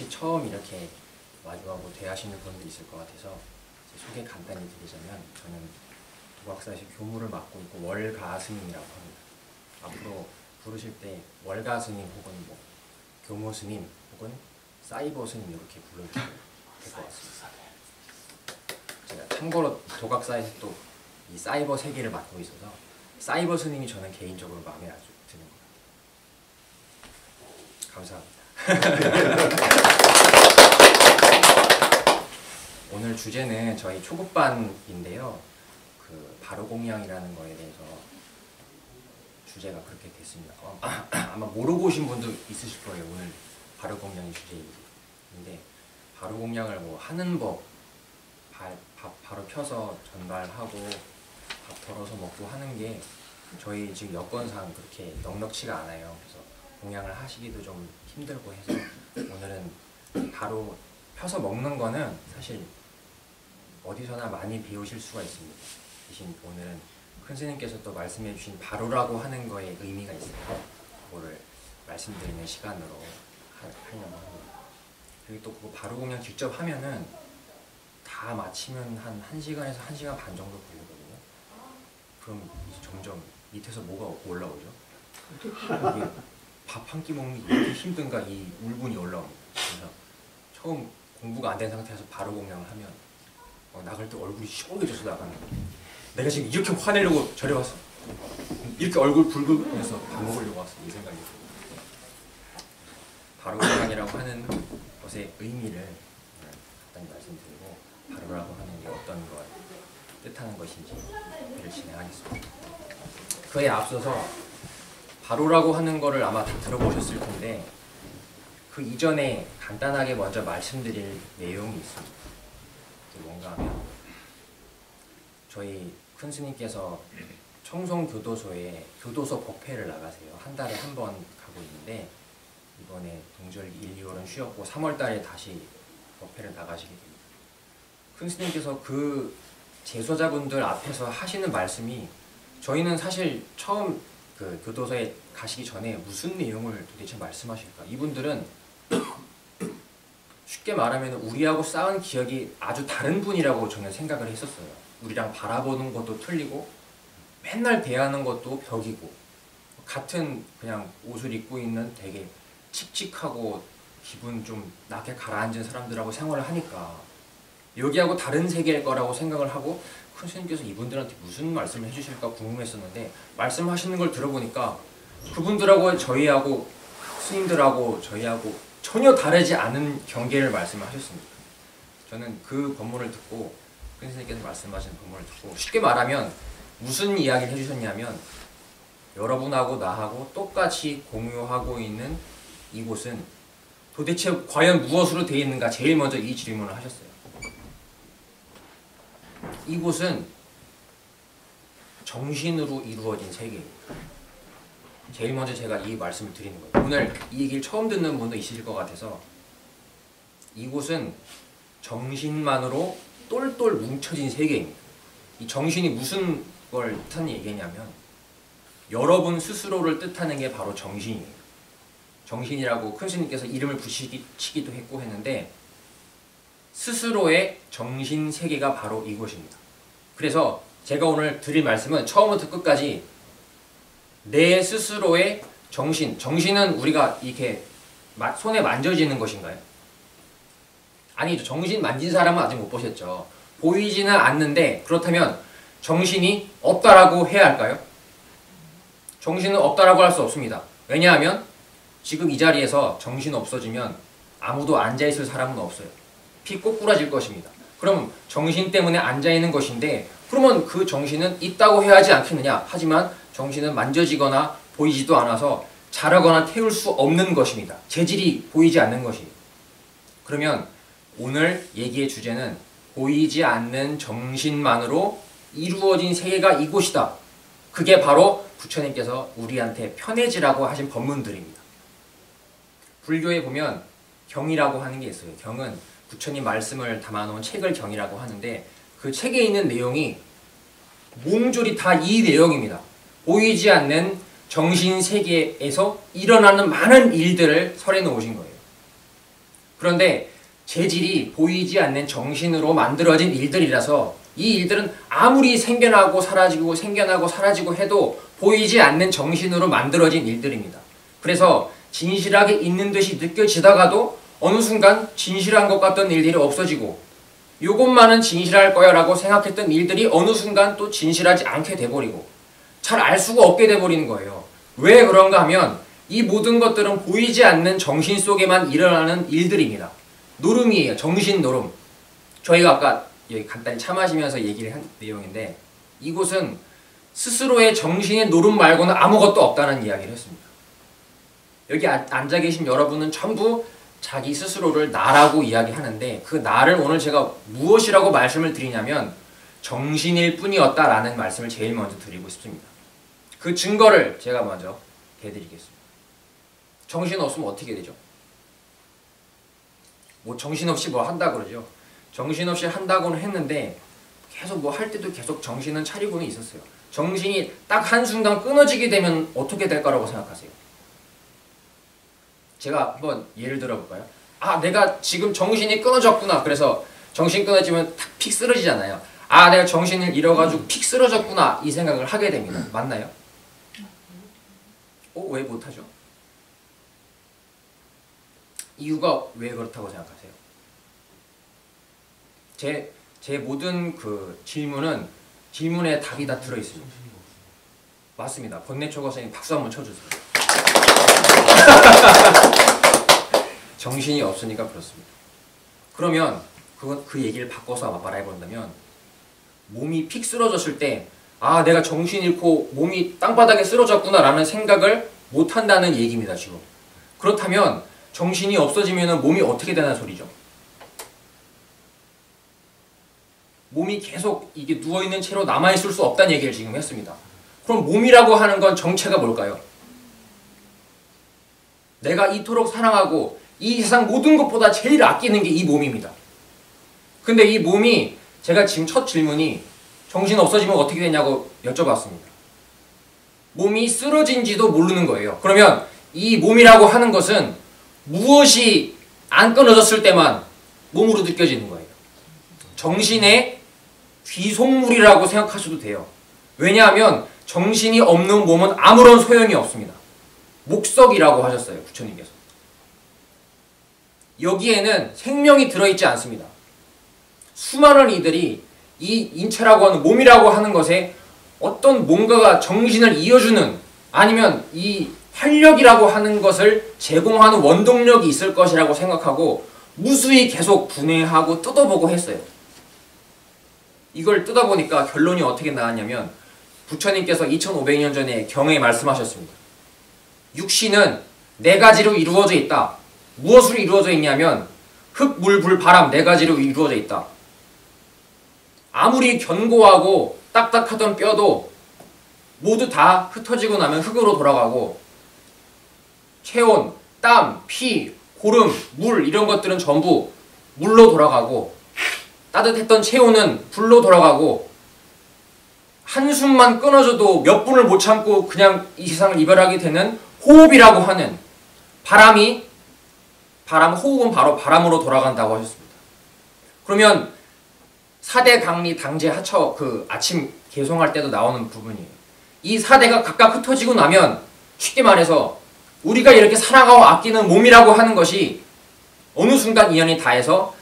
혹시 처음 이렇게 마주하고 대하시는 분도 있을 것 같아서 소개 간단히 드리자면, 저는 도각사에서 교무를 맡고 있고 월가 스님이라고 합니다. 앞으로 부르실 때 월가 스님 혹은 뭐 교무 스님 혹은 사이버 스님 이렇게 불러주시면 될 것 같습니다. 제가 참고로 도각사에서 또 이 사이버 세계를 맡고 있어서 사이버 스님이 저는 개인적으로 마음에 아주 드는 것 같아요. 감사합니다. 오늘 주제는 저희 초급반인데요. 그 바로공양이라는 거에 대해서 주제가 그렇게 됐습니다. 아마 모르고 오신 분도 있으실 거예요. 오늘 바로공양이 주제인데, 바로공양을 뭐 하는 법, 밥 바로 펴서 전달하고 밥 덜어서 먹고 하는 게 저희 지금 여건상 그렇게 넉넉치가 않아요. 그래서 공양을 하시기도 좀 힘들고 해서 오늘은 바로 펴서 먹는 거는 사실 어디서나 많이 배우실 수가 있습니다. 대신 오늘은 큰 스님께서 또 말씀해 주신 바로라고 하는 거에 의미가 있어요. 그거를 말씀드리는 시간으로 하려고 합니다. 그리고 또 그거 바로 공양 직접 하면은 다 마치면 한 1시간에서 1시간 반 정도 걸리거든요. 그럼 이제 점점 밑에서 뭐가 올라오죠? 이게 밥 한 끼 먹는 게 이렇게 힘든가, 이 울분이 올라옵니다. 그래서 처음 공부가 안 된 상태에서 바로 공양을 하면 나갈 때 얼굴이 시뻘개져서 나가는 거예요. 내가 지금 이렇게 화내려고 저래 왔어? 이렇게 얼굴 붉고 해서 밥 먹으려고 왔어? 이 생각이 들어요. 바로 공양이라고 하는 것의 의미를 간단히 말씀드리고, 바로라고 하는 게 어떤 걸 뜻하는 것인지를 진행하겠습니다. 그에 앞서서 바로라고 하는 거를 아마 다 들어보셨을 텐데, 그 이전에 간단하게 먼저 말씀드릴 내용이 있습니다. 뭔가 하면, 저희 큰 스님께서 청송교도소에 교도소 법회를 나가세요. 한 달에 한 번 가고 있는데, 이번에 동절 1, 2월은 쉬었고 3월 달에 다시 법회를 나가시게 됩니다. 큰 스님께서 그 제소자분들 앞에서 하시는 말씀이, 저희는 사실 처음 그 교도소에 가시기 전에 무슨 내용을 도대체 말씀하실까? 이분들은 쉽게 말하면 우리하고 싸운 기억이 아주 다른 분이라고 저는 생각을 했었어요. 우리랑 바라보는 것도 틀리고 맨날 대하는 것도 벽이고, 같은 그냥 옷을 입고 있는 되게 칙칙하고 기분 좀 낮게 가라앉은 사람들하고 생활을 하니까 여기하고 다른 세계일 거라고 생각을 하고, 큰 스님께서 이분들한테 무슨 말씀을 해주실까 궁금했었는데, 말씀하시는 걸 들어보니까 그분들하고 저희하고 스님들하고 저희하고 전혀 다르지 않은 경계를 말씀을 하셨습니다. 저는 그 법문을 듣고, 큰 스님께서 말씀하신 법문을 듣고, 쉽게 말하면 무슨 이야기를 해주셨냐면, 여러분하고 나하고 똑같이 공유하고 있는 이곳은 도대체 과연 무엇으로 되어 있는가, 제일 먼저 이 질문을 하셨어요. 이곳은 정신으로 이루어진 세계입니다. 제일 먼저 제가 이 말씀을 드리는 거예요. 오늘 이 얘기를 처음 듣는 분도 있으실 것 같아서, 이곳은 정신만으로 똘똘 뭉쳐진 세계입니다. 이 정신이 무슨 걸 뜻하는 얘기냐면, 여러분 스스로를 뜻하는 게 바로 정신이에요. 정신이라고 큰 스님께서 이름을 붙이기도 했고 했는데, 스스로의 정신 세계가 바로 이곳입니다. 그래서 제가 오늘 드릴 말씀은 처음부터 끝까지 내 스스로의 정신은 우리가 이렇게 손에 만져지는 것인가요? 아니죠. 정신 만진 사람은 아직 못 보셨죠. 보이지는 않는데, 그렇다면 정신이 없다라고 해야 할까요? 정신은 없다라고 할 수 없습니다. 왜냐하면 지금 이 자리에서 정신 없어지면 아무도 앉아있을 사람은 없어요. 피 꼬꾸라질 것입니다. 그럼 정신 때문에 앉아있는 것인데, 그러면 그 정신은 있다고 해야 하지 않겠느냐? 하지만 정신은 만져지거나 보이지도 않아서 자르거나 태울 수 없는 것입니다. 재질이 보이지 않는 것이에요. 그러면 오늘 얘기의 주제는 보이지 않는 정신만으로 이루어진 세계가 이곳이다. 그게 바로 부처님께서 우리한테 편해지라고 하신 법문들입니다. 불교에 보면 경이라고 하는 게 있어요. 경은 부처님 말씀을 담아놓은 책을 경이라고 하는데, 그 책에 있는 내용이 몽졸이 다 이 내용입니다. 보이지 않는 정신 세계에서 일어나는 많은 일들을 설해 놓으신 거예요. 그런데 재질이 보이지 않는 정신으로 만들어진 일들이라서 이 일들은 아무리 생겨나고 사라지고 해도 보이지 않는 정신으로 만들어진 일들입니다. 그래서 진실하게 있는 듯이 느껴지다가도 어느 순간 진실한 것 같던 일들이 없어지고 요것만은 진실할 거야 라고 생각했던 일들이 어느 순간 또 진실하지 않게 돼버리고 잘 알 수가 없게 돼버리는 거예요. 왜 그런가 하면 이 모든 것들은 보이지 않는 정신 속에만 일어나는 일들입니다. 노름이에요. 정신 노름. 저희가 아까 여기 간단히 차 마시면서 얘기를 한 내용인데 이곳은 스스로의 정신의 노름 말고는 아무것도 없다는 이야기를 했습니다. 여기 앉아 계신 여러분은 전부 자기 스스로를 나라고 이야기하는데 그 나를 오늘 제가 무엇이라고 말씀을 드리냐면 정신일 뿐이었다라는 말씀을 제일 먼저 드리고 싶습니다. 그 증거를 제가 먼저 해드리겠습니다. 정신 없으면 어떻게 되죠? 뭐 정신없이 뭐 한다 그러죠. 정신없이 한다고는 했는데 계속 뭐 할 때도 계속 정신은 차리고는 있었어요. 정신이 딱 한순간 끊어지게 되면 어떻게 될까라고 생각하세요? 제가 한번 예를 들어볼까요? 아, 내가 지금 정신이 끊어졌구나. 그래서 정신 끊어지면 탁 픽 쓰러지잖아요. 아, 내가 정신을 잃어가지고 픽 쓰러졌구나. 이 생각을 하게 됩니다. 맞나요? 왜 못하죠? 이유가 왜 그렇다고 생각하세요? 제 모든 그 질문에 답이 다 들어있어요. 맞습니다. 권내초과 선생님 박수 한번 쳐주세요. 정신이 없으니까 그렇습니다. 그러면 그 얘기를 바꿔서 말해본다면 몸이 픽 쓰러졌을 때 아, 내가 정신 잃고 몸이 땅바닥에 쓰러졌구나 라는 생각을 못한다는 얘기입니다. 지금. 그렇다면 정신이 없어지면 몸이 어떻게 되는 소리죠? 몸이 계속 이게 누워있는 채로 남아있을 수 없다는 얘기를 지금 했습니다. 그럼 몸이라고 하는 건 정체가 뭘까요? 내가 이토록 사랑하고 이 세상 모든 것보다 제일 아끼는 게 이 몸입니다. 근데 이 몸이 제가 지금 첫 질문이 정신 없어지면 어떻게 되냐고 여쭤봤습니다. 몸이 쓰러진지도 모르는 거예요. 그러면 이 몸이라고 하는 것은 무엇이 안 끊어졌을 때만 몸으로 느껴지는 거예요. 정신의 귀속물이라고 생각하셔도 돼요. 왜냐하면 정신이 없는 몸은 아무런 소용이 없습니다. 목석이라고 하셨어요. 부처님께서. 여기에는 생명이 들어있지 않습니다. 수많은 이들이 이 인체라고 하는 몸이라고 하는 것에 어떤 뭔가가 정신을 이어주는 아니면 이 활력이라고 하는 것을 제공하는 원동력이 있을 것이라고 생각하고 무수히 계속 분해하고 뜯어보고 했어요. 이걸 뜯어보니까 결론이 어떻게 나왔냐면 부처님께서 2500년 전에 경에 말씀하셨습니다. 육신은 네 가지로 이루어져 있다. 무엇으로 이루어져 있냐면 흙, 물, 불, 바람 네 가지로 이루어져 있다. 아무리 견고하고 딱딱하던 뼈도 모두 다 흩어지고 나면 흙으로 돌아가고 체온, 땀, 피, 고름, 물 이런 것들은 전부 물로 돌아가고 따뜻했던 체온은 불로 돌아가고 한숨만 끊어져도 몇 분을 못 참고 그냥 이 세상을 이별하게 되는 호흡이라고 하는 호흡은 바로 바람으로 돌아간다고 하셨습니다. 그러면 4대 강리 당제 하처 그 아침 개송할 때도 나오는 부분이에요. 이 4대가 각각 흩어지고 나면 쉽게 말해서 우리가 이렇게 사랑하고 아끼는 몸이라고 하는 것이 어느 순간 인연이 다해서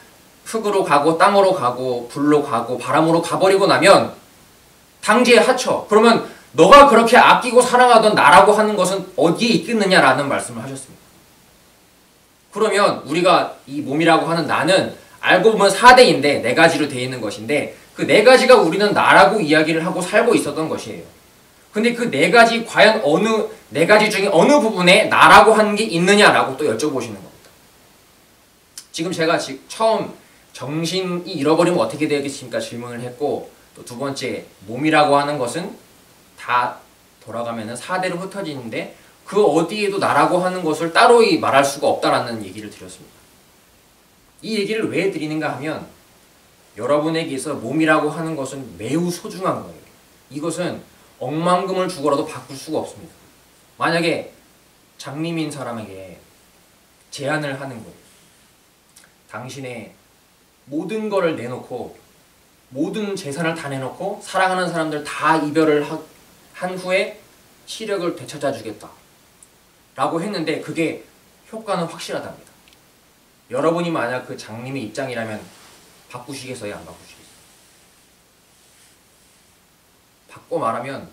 흙으로 가고 땅으로 가고 불로 가고 바람으로 가버리고 나면 당제 하처 그러면 너가 그렇게 아끼고 사랑하던 나라고 하는 것은 어디에 있겠느냐라는 말씀을 하셨습니다. 그러면 우리가 이 몸이라고 하는 나는 알고 보면 4대인데 4가지로 되어 있는 것인데 그 4가지가 우리는 나라고 이야기를 하고 살고 있었던 것이에요. 근데 그 4가지 과연 4가지 중에 어느 부분에 나라고 하는 게 있느냐라고 또 여쭤보시는 겁니다. 지금 제가 처음 정신이 잃어버리면 어떻게 되겠습니까? 질문을 했고 또 두 번째 몸이라고 하는 것은 다 돌아가면은 4대로 흩어지는데 그 어디에도 나라고 하는 것을 따로 말할 수가 없다라는 얘기를 드렸습니다. 이 얘기를 왜 드리는가 하면 여러분에게서 몸이라고 하는 것은 매우 소중한 거예요. 이것은 억만금을 주고라도 바꿀 수가 없습니다. 만약에 장님인 사람에게 제안을 하는 거예요. 당신의 모든 거를 내놓고 모든 재산을 다 내놓고 사랑하는 사람들 다 이별을 한 후에 시력을 되찾아 주겠다 라고 했는데 그게 효과는 확실하답니다. 여러분이 만약 그 장님의 입장이라면 바꾸시겠어요? 안 바꾸시겠어요? 바꿔 말하면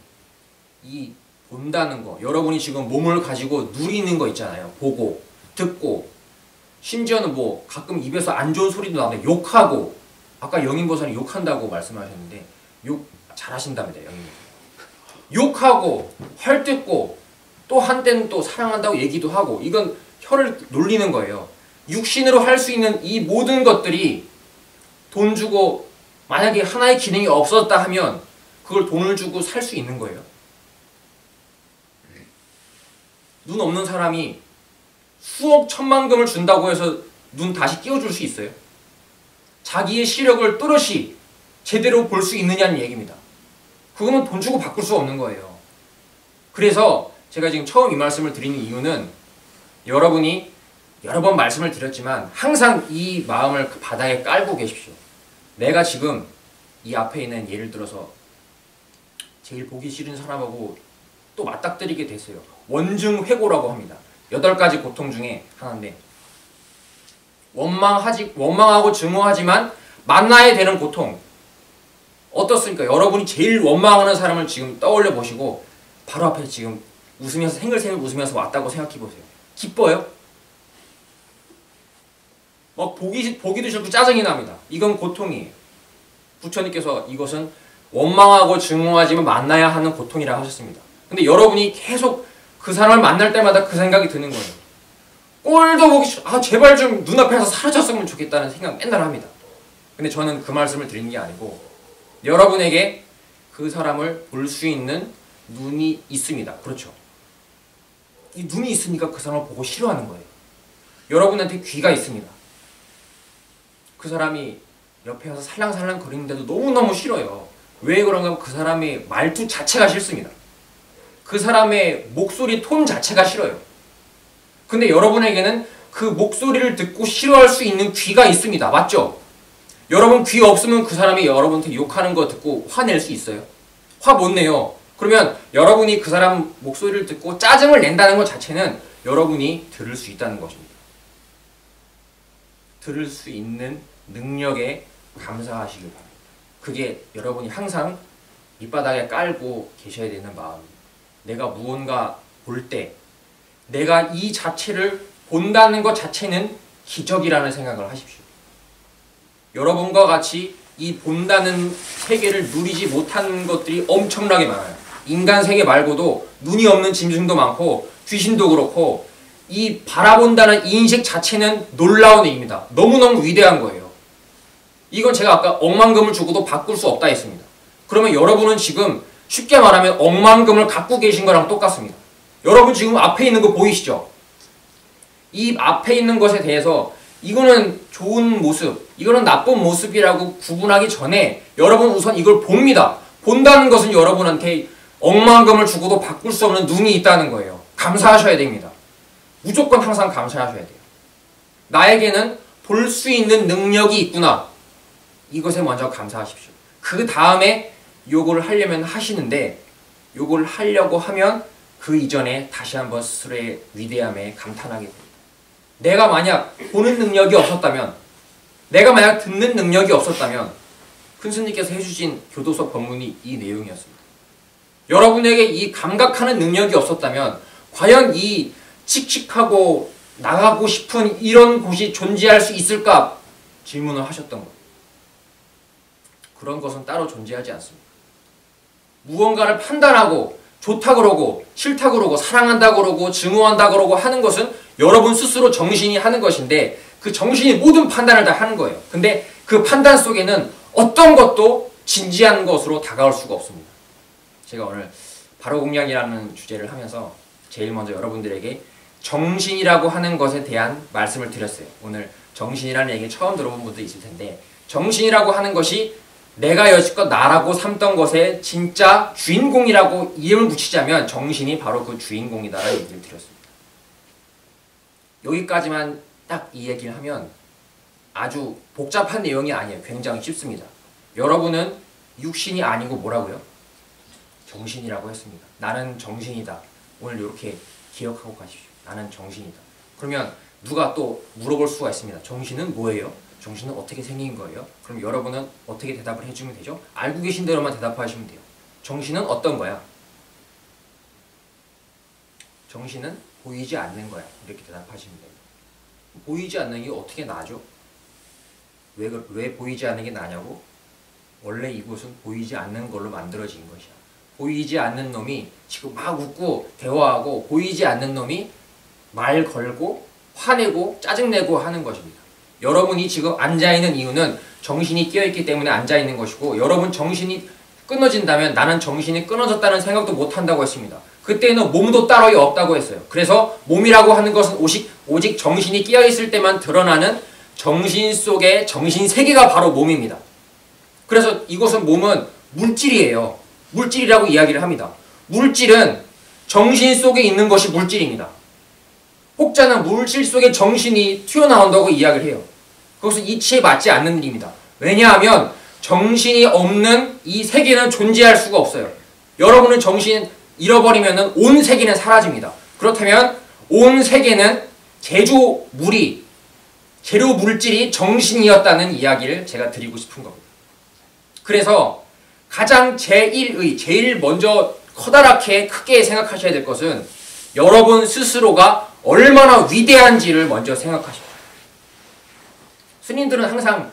이 본다는 거, 여러분이 지금 몸을 가지고 누리는 거 있잖아요. 보고 듣고 심지어는 뭐 가끔 입에서 안 좋은 소리도 나오는데 욕하고, 아까 영인보살이 욕한다고 말씀하셨는데 욕 잘하신답니다. 영인보살 욕하고 헐뜯고 또 한때는 또 사랑한다고 얘기도 하고, 이건 혀를 놀리는 거예요. 육신으로 할 수 있는 이 모든 것들이 돈 주고 만약에 하나의 기능이 없었다 하면 그걸 돈을 주고 살 수 있는 거예요. 눈 없는 사람이 수억 천만금을 준다고 해서 눈 다시 끼워줄 수 있어요? 자기의 시력을 또렷이 제대로 볼 수 있느냐는 얘기입니다. 그거는 돈 주고 바꿀 수 없는 거예요. 그래서 제가 지금 처음 이 말씀을 드리는 이유는, 여러분이 여러 번 말씀을 드렸지만 항상 이 마음을 바닥에 깔고 계십시오. 내가 지금 이 앞에 있는, 예를 들어서 제일 보기 싫은 사람하고 또 맞닥뜨리게 됐어요. 원증회고라고 합니다. 8가지 고통 중에 하나인데, 원망하고 증오하지만 만나야 되는 고통 어떻습니까? 여러분이 제일 원망하는 사람을 지금 떠올려 보시고 바로 앞에 지금 웃으면서 생글생글 웃으면서 왔다고 생각해 보세요. 기뻐요? 막 보기도 싫고 짜증이 납니다. 이건 고통이에요. 부처님께서 이것은 원망하고 증오하지만 만나야 하는 고통이라고 하셨습니다. 근데 여러분이 계속 그 사람을 만날 때마다 그 생각이 드는 거예요. 꼴도 보기 싫어. 아, 제발 좀 눈앞에서 사라졌으면 좋겠다는 생각 맨날 합니다. 근데 저는 그 말씀을 드리는 게 아니고, 여러분에게 그 사람을 볼 수 있는 눈이 있습니다. 그렇죠? 이 눈이 있으니까 그 사람을 보고 싫어하는 거예요. 여러분한테 귀가 있습니다. 그 사람이 옆에 와서 살랑살랑 거리는데도 너무너무 싫어요. 왜 그런가 하면 그 사람의 말투 자체가 싫습니다. 그 사람의 목소리 톤 자체가 싫어요. 근데 여러분에게는 그 목소리를 듣고 싫어할 수 있는 귀가 있습니다. 맞죠? 여러분 귀 없으면 그 사람이 여러분한테 욕하는 거 듣고 화낼 수 있어요? 화 못 내요. 그러면 여러분이 그 사람 목소리를 듣고 짜증을 낸다는 것 자체는 여러분이 들을 수 있다는 것입니다. 들을 수 있는 능력에 감사하시길 바랍니다. 그게 여러분이 항상 밑바닥에 깔고 계셔야 되는 마음입니다. 내가 무언가 볼 때 내가 이 자체를 본다는 것 자체는 기적이라는 생각을 하십시오. 여러분과 같이 이 본다는 세계를 누리지 못하는 것들이 엄청나게 많아요. 인간 세계 말고도 눈이 없는 짐승도 많고 귀신도 그렇고, 이 바라본다는 이 인식 자체는 놀라운 일입니다. 너무너무 위대한 거예요. 이건 제가 아까 억만금을 주고도 바꿀 수 없다 했습니다. 그러면 여러분은 지금 쉽게 말하면 억만금을 갖고 계신 거랑 똑같습니다. 여러분 지금 앞에 있는 거 보이시죠? 이 앞에 있는 것에 대해서 이거는 좋은 모습, 이거는 나쁜 모습이라고 구분하기 전에 여러분 우선 이걸 봅니다. 본다는 것은 여러분한테 억만금을 주고도 바꿀 수 없는 눈이 있다는 거예요. 감사하셔야 됩니다. 무조건 항상 감사하셔야 돼요. 나에게는 볼 수 있는 능력이 있구나. 이것에 먼저 감사하십시오. 그 다음에 요걸 하려면 하시는데, 요걸 하려고 하면 그 이전에 다시 한번 스스로의 위대함에 감탄하게 됩니다. 내가 만약 보는 능력이 없었다면, 내가 만약 듣는 능력이 없었다면, 큰 스님께서 해주신 교도소 법문이 이 내용이었습니다. 여러분에게 이 감각하는 능력이 없었다면 과연 이 칙칙하고 나가고 싶은 이런 곳이 존재할 수 있을까 질문을 하셨던 거예요. 그런 것은 따로 존재하지 않습니다. 무언가를 판단하고 좋다 그러고 싫다 그러고 사랑한다 그러고 증오한다 그러고 하는 것은 여러분 스스로 정신이 하는 것인데, 그 정신이 모든 판단을 다 하는 거예요. 근데 그 판단 속에는 어떤 것도 진지한 것으로 다가올 수가 없습니다. 제가 오늘 바로공양이라는 주제를 하면서 제일 먼저 여러분들에게 정신이라고 하는 것에 대한 말씀을 드렸어요. 오늘 정신이라는 얘기 처음 들어본 분도 있을 텐데, 정신이라고 하는 것이 내가 여지껏 나라고 삼던 것의 진짜 주인공이라고 이름을 붙이자면 정신이 바로 그 주인공이다라는 얘기를 드렸습니다. 여기까지만 딱 이 얘기를 하면 아주 복잡한 내용이 아니에요. 굉장히 쉽습니다. 여러분은 육신이 아니고 뭐라고요? 정신이라고 했습니다. 나는 정신이다. 오늘 이렇게 기억하고 가십시오. 나는 정신이다. 그러면 누가 또 물어볼 수가 있습니다. 정신은 뭐예요? 정신은 어떻게 생긴 거예요? 그럼 여러분은 어떻게 대답을 해주면 되죠? 알고 계신 대로만 대답하시면 돼요. 정신은 어떤 거야? 정신은 보이지 않는 거야. 이렇게 대답하시면 돼요. 보이지 않는 게 어떻게 나죠? 왜 보이지 않는 게 나냐고? 원래 이곳은 보이지 않는 걸로 만들어진 것이야. 보이지 않는 놈이 지금 막 웃고 대화하고 보이지 않는 놈이 말 걸고 화내고 짜증내고 하는 것입니다. 여러분이 지금 앉아있는 이유는 정신이 깨어있기 때문에 앉아있는 것이고, 여러분 정신이 끊어진다면 나는 정신이 끊어졌다는 생각도 못한다고 했습니다. 그때는 몸도 따로 없다고 했어요. 그래서 몸이라고 하는 것은 오직 정신이 깨어있을 때만 드러나는 정신 속의 정신세계가 바로 몸입니다. 그래서 이곳은 몸은 물질이에요. 물질이라고 이야기를 합니다. 물질은 정신 속에 있는 것이 물질입니다. 혹자는 물질 속에 정신이 튀어나온다고 이야기를 해요. 그것은 이치에 맞지 않는 일입니다. 왜냐하면 정신이 없는 이 세계는 존재할 수가 없어요. 여러분은 정신 잃어버리면 온 세계는 사라집니다. 그렇다면 온 세계는 재료 물질이 정신이었다는 이야기를 제가 드리고 싶은 겁니다. 그래서 가장 제일 먼저 커다랗게 크게 생각하셔야 될 것은 여러분 스스로가 얼마나 위대한지를 먼저 생각하십시오. 스님들은 항상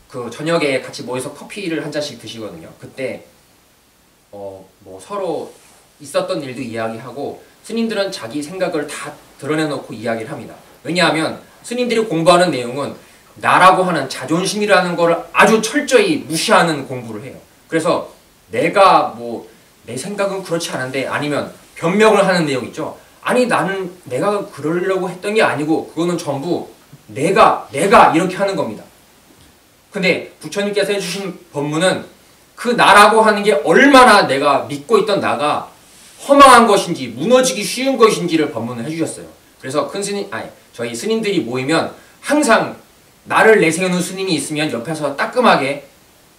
그 저녁에 같이 모여서 커피를 한 잔씩 드시거든요. 그때 뭐 서로 있었던 일도 이야기하고 스님들은 자기 생각을 다 드러내놓고 이야기를 합니다. 왜냐하면 스님들이 공부하는 내용은 나라고 하는 자존심이라는 것을 아주 철저히 무시하는 공부를 해요. 그래서 내가 내 생각은 그렇지 않은데, 아니면 변명을 하는 내용 있죠. 아니 나는 내가 그러려고 했던 게 아니고 그거는 전부 내가 이렇게 하는 겁니다. 근데 부처님께서 해주신 법문은 그 나라고 하는 게 얼마나 내가 믿고 있던 나가 허망한 것인지 무너지기 쉬운 것인지를 법문을 해주셨어요. 그래서 저희 스님들이 모이면 항상 나를 내세우는 스님이 있으면 옆에서 따끔하게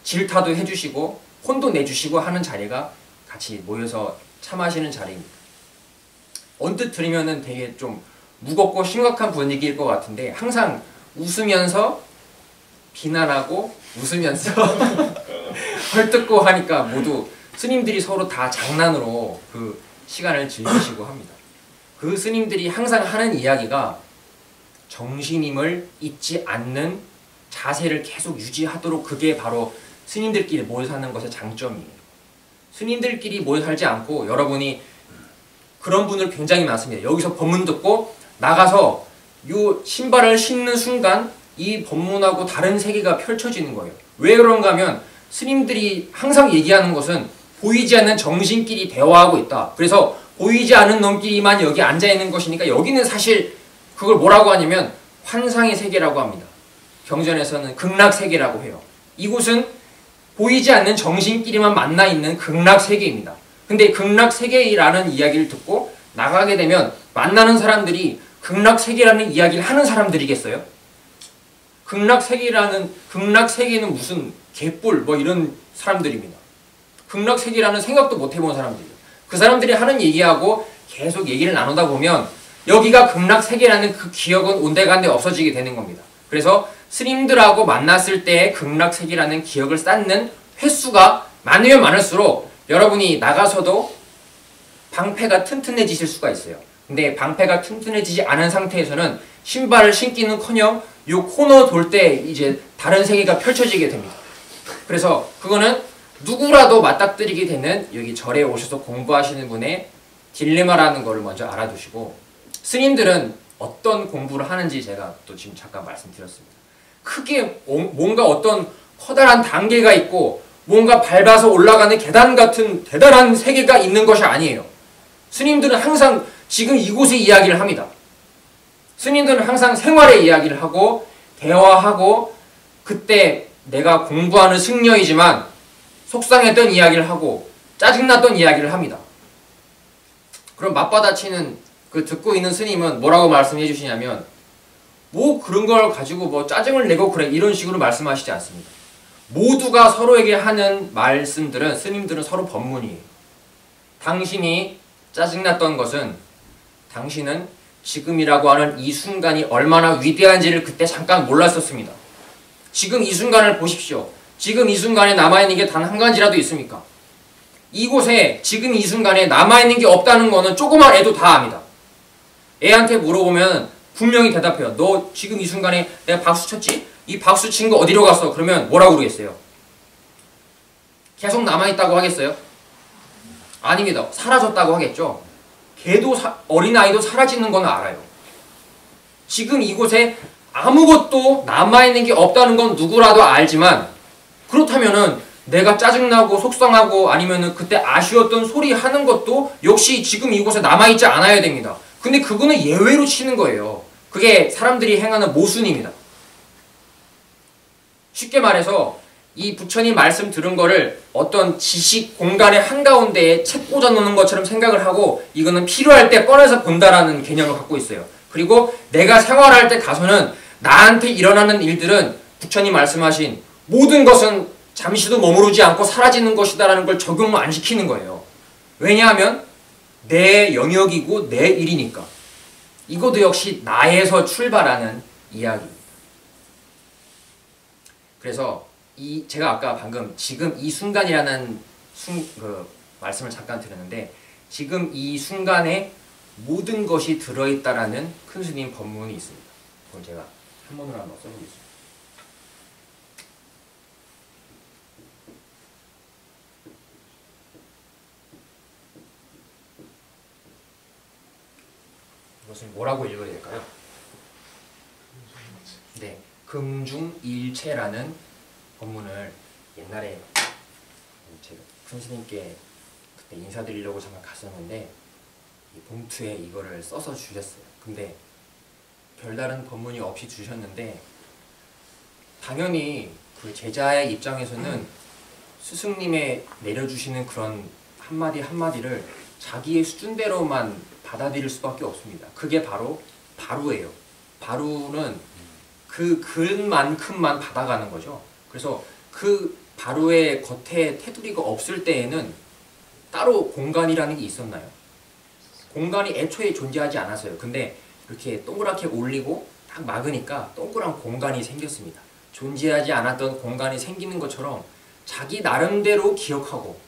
질타도 해주시고 혼도 내주시고 하는 자리가 같이 모여서 차 마시는 자리입니다. 언뜻 들으면 되게 좀 무겁고 심각한 분위기일 것 같은데 항상 웃으면서 비난하고 웃으면서 헐뜯고 하니까 모두 스님들이 서로 다 장난으로 그 시간을 즐기시고 합니다. 그 스님들이 항상 하는 이야기가 정신임을 잊지 않는 자세를 계속 유지하도록, 그게 바로 스님들끼리 모여 사는 것의 장점이에요. 스님들끼리 모여 살지 않고, 여러분이 그런 분들 굉장히 많습니다. 여기서 법문 듣고 나가서 요 신발을 신는 순간 이 법문하고 다른 세계가 펼쳐지는 거예요. 왜 그런가 하면 스님들이 항상 얘기하는 것은 보이지 않는 정신끼리 대화하고 있다. 그래서 보이지 않는 놈끼리만 여기 앉아있는 것이니까 여기는 사실 그걸 뭐라고 하냐면 환상의 세계라고 합니다. 경전에서는 극락세계라고 해요. 이곳은 보이지 않는 정신끼리만 만나 있는 극락세계입니다. 근데 극락세계라는 이야기를 듣고 나가게 되면 만나는 사람들이 극락세계라는 이야기를 하는 사람들이겠어요? 극락세계는 무슨 개뿔 이런 사람들입니다. 극락세계라는 생각도 못 해본 사람들이에요. 그 사람들이 하는 얘기하고 계속 얘기를 나누다 보면 여기가 극락세계라는 그 기억은 온데간데 없어지게 되는 겁니다. 그래서 스님들하고 만났을 때의 극락세계라는 기억을 쌓는 횟수가 많으면 많을수록 여러분이 나가서도 방패가 튼튼해지실 수가 있어요. 근데 방패가 튼튼해지지 않은 상태에서는 신발을 신기는커녕 요 코너 돌 때 이제 다른 세계가 펼쳐지게 됩니다. 그래서 그거는 누구라도 맞닥뜨리게 되는 여기 절에 오셔서 공부하시는 분의 딜레마라는 것을 먼저 알아두시고, 스님들은 어떤 공부를 하는지 제가 또 지금 잠깐 말씀드렸습니다. 크게 뭔가 어떤 커다란 단계가 있고 뭔가 밟아서 올라가는 계단 같은 대단한 세계가 있는 것이 아니에요. 스님들은 항상 지금 이곳의 이야기를 합니다. 스님들은 항상 생활의 이야기를 하고 대화하고, 그때 내가 공부하는 승려이지만 속상했던 이야기를 하고 짜증났던 이야기를 합니다. 그럼 맞받아치는 그 듣고 있는 스님은 뭐라고 말씀해 주시냐면, 뭐 그런 걸 가지고 뭐 짜증을 내고 그래 이런 식으로 말씀하시지 않습니다. 모두가 서로에게 하는 말씀들은 스님들은 서로 법문이에요. 당신이 짜증났던 것은 당신은 지금이라고 하는 이 순간이 얼마나 위대한지를 그때 잠깐 몰랐었습니다. 지금 이 순간을 보십시오. 지금 이 순간에 남아있는 게 단 한 가지라도 있습니까? 이곳에 지금 이 순간에 남아있는 게 없다는 거는 조그만 애도 다 압니다. 애한테 물어보면 분명히 대답해요. 너 지금 이 순간에 내가 박수 쳤지? 이 박수 친 거 어디로 갔어? 그러면 뭐라고 그러겠어요? 계속 남아있다고 하겠어요? 아닙니다. 사라졌다고 하겠죠? 걔도 어린아이도 사라지는 건 알아요. 지금 이곳에 아무것도 남아있는 게 없다는 건 누구라도 알지만 그렇다면은 내가 짜증나고 속상하고 아니면은 그때 아쉬웠던 소리 하는 것도 역시 지금 이곳에 남아있지 않아야 됩니다. 근데 그거는 예외로 치는 거예요. 그게 사람들이 행하는 모순입니다. 쉽게 말해서 이 부처님 말씀 들은 거를 어떤 지식 공간의 한가운데에 책 꽂아 놓는 것처럼 생각을 하고 이거는 필요할 때 꺼내서 본다라는 개념을 갖고 있어요. 그리고 내가 생활할 때 가서는 나한테 일어나는 일들은 부처님 말씀하신 모든 것은 잠시도 머무르지 않고 사라지는 것이다라는 걸 적용을 안 시키는 거예요. 왜냐하면 내 영역이고 내 일이니까. 이것도 역시 나에서 출발하는 이야기입니다. 그래서 제가 아까 방금 지금 이 순간이라는 말씀을 잠깐 드렸는데 지금 이 순간에 모든 것이 들어있다라는 큰 스님 법문이 있습니다. 그걸 제가 한문으로 한번 써보겠습니다. 이것을 뭐라고 읽어야 될까요? 네, 금중일체라는 법문을 옛날에 제가 큰 스님께 그때 인사드리려고 잠깐 갔었는데 이 봉투에 이거를 써서 주셨어요. 근데 별다른 법문이 없이 주셨는데 당연히 그 제자의 입장에서는 스승님의 내려주시는 그런 한마디 한마디를 자기의 수준대로만 받아들일 수밖에 없습니다. 그게 바로 바루예요. 바루는 그 글만큼만 받아가는 거죠. 그래서 그 바루의 겉에 테두리가 없을 때에는 따로 공간이라는 게 있었나요? 공간이 애초에 존재하지 않았어요. 근데 이렇게 동그랗게 올리고 딱 막으니까 동그란 공간이 생겼습니다. 존재하지 않았던 공간이 생기는 것처럼 자기 나름대로 기억하고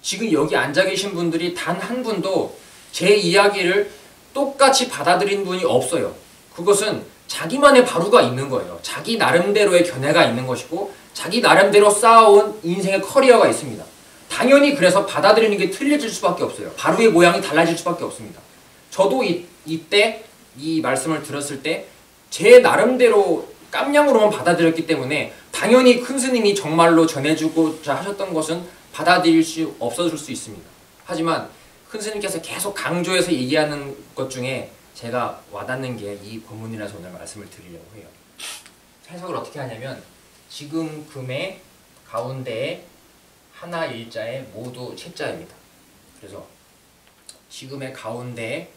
지금 여기 앉아 계신 분들이 단 한 분도 제 이야기를 똑같이 받아들인 분이 없어요. 그것은 자기만의 바루가 있는 거예요. 자기 나름대로의 견해가 있는 것이고 자기 나름대로 쌓아온 인생의 커리어가 있습니다. 당연히 그래서 받아들이는 게 틀려질 수밖에 없어요. 바루의 모양이 달라질 수밖에 없습니다. 저도 이때 이 말씀을 들었을 때 제 나름대로 깜냥으로만 받아들였기 때문에 당연히 큰 스님이 정말로 전해주고자 하셨던 것은 받아들일 수 없어질 수 있습니다. 하지만 큰 스님께서 계속 강조해서 얘기하는 것 중에 제가 와닿는 게 이 법문이라서 오늘 말씀을 드리려고 해요. 해석을 어떻게 하냐면 지금 금의 가운데에 하나 일자에 모두 채자입니다. 그래서 지금의 가운데에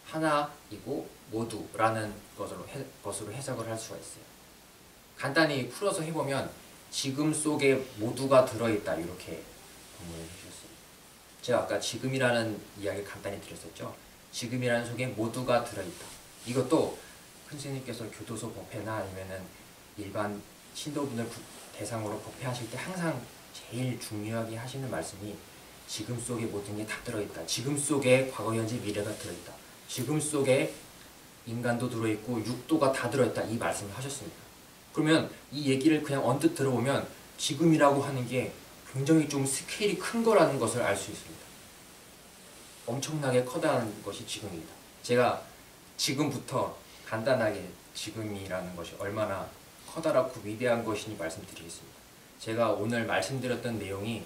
하나이고 모두라는 것으로 해석을 할 수가 있어요. 간단히 풀어서 해보면 지금 속에 모두가 들어있다 이렇게 법문을 해주셨어요. 제가 아까 지금이라는 이야기를 간단히 드렸었죠. 지금이라는 속에 모두가 들어있다. 이것도 큰 스님께서 교도소 법회나 아니면은 일반 신도분들 대상으로 법회하실 때 항상 제일 중요하게 하시는 말씀이 지금 속에 모든 게 다 들어있다. 지금 속에 과거, 현재, 미래가 들어있다. 지금 속에 인간도 들어있고 육도가 다 들어있다. 이 말씀을 하셨습니다. 그러면 이 얘기를 그냥 언뜻 들어보면 지금이라고 하는 게 굉장히 좀 스케일이 큰 거라는 것을 알 수 있습니다. 엄청나게 커다란 것이 지금입니다. 제가 지금부터 간단하게 지금이라는 것이 얼마나 커다랗고 위대한 것이니 말씀드리겠습니다. 제가 오늘 말씀드렸던 내용이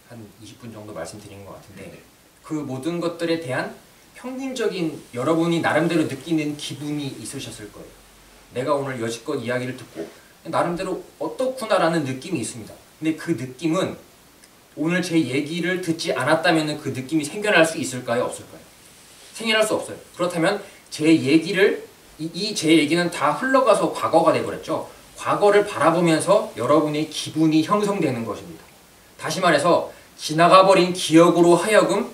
한 20분 정도 말씀드린 것 같은데 그 모든 것들에 대한 평균적인 여러분이 나름대로 느끼는 기분이 있으셨을 거예요. 내가 오늘 여지껏 이야기를 듣고 나름대로 어떻구나라는 느낌이 있습니다. 근데 그 느낌은 오늘 제 얘기를 듣지 않았다면 그 느낌이 생겨날 수 있을까요? 없을까요? 생겨날 수 없어요. 그렇다면 제 얘기를 제 얘기는 다 흘러가서 과거가 돼버렸죠. 과거를 바라보면서 여러분의 기분이 형성되는 것입니다. 다시 말해서 지나가버린 기억으로 하여금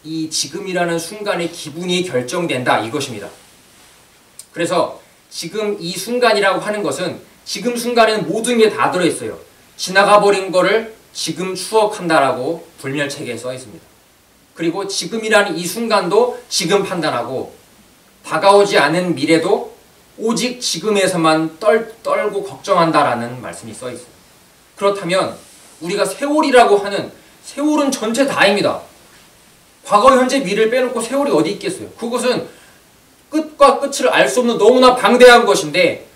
이 지금이라는 순간의 기분이 결정된다 이것입니다. 그래서 지금 이 순간이라고 하는 것은 지금 순간에는 모든 게 다 들어있어요. 지나가버린 거를 지금 추억한다라고 불멸책에 써 있습니다. 그리고 지금이라는 이 순간도 지금 판단하고 다가오지 않은 미래도 오직 지금에서만 떨고 걱정한다라는 말씀이 써 있어요. 그렇다면 우리가 세월이라고 하는 세월은 전체 다입니다. 과거, 현재, 미래를 빼놓고 세월이 어디 있겠어요? 그것은 끝과 끝을 알 수 없는 너무나 방대한 것인데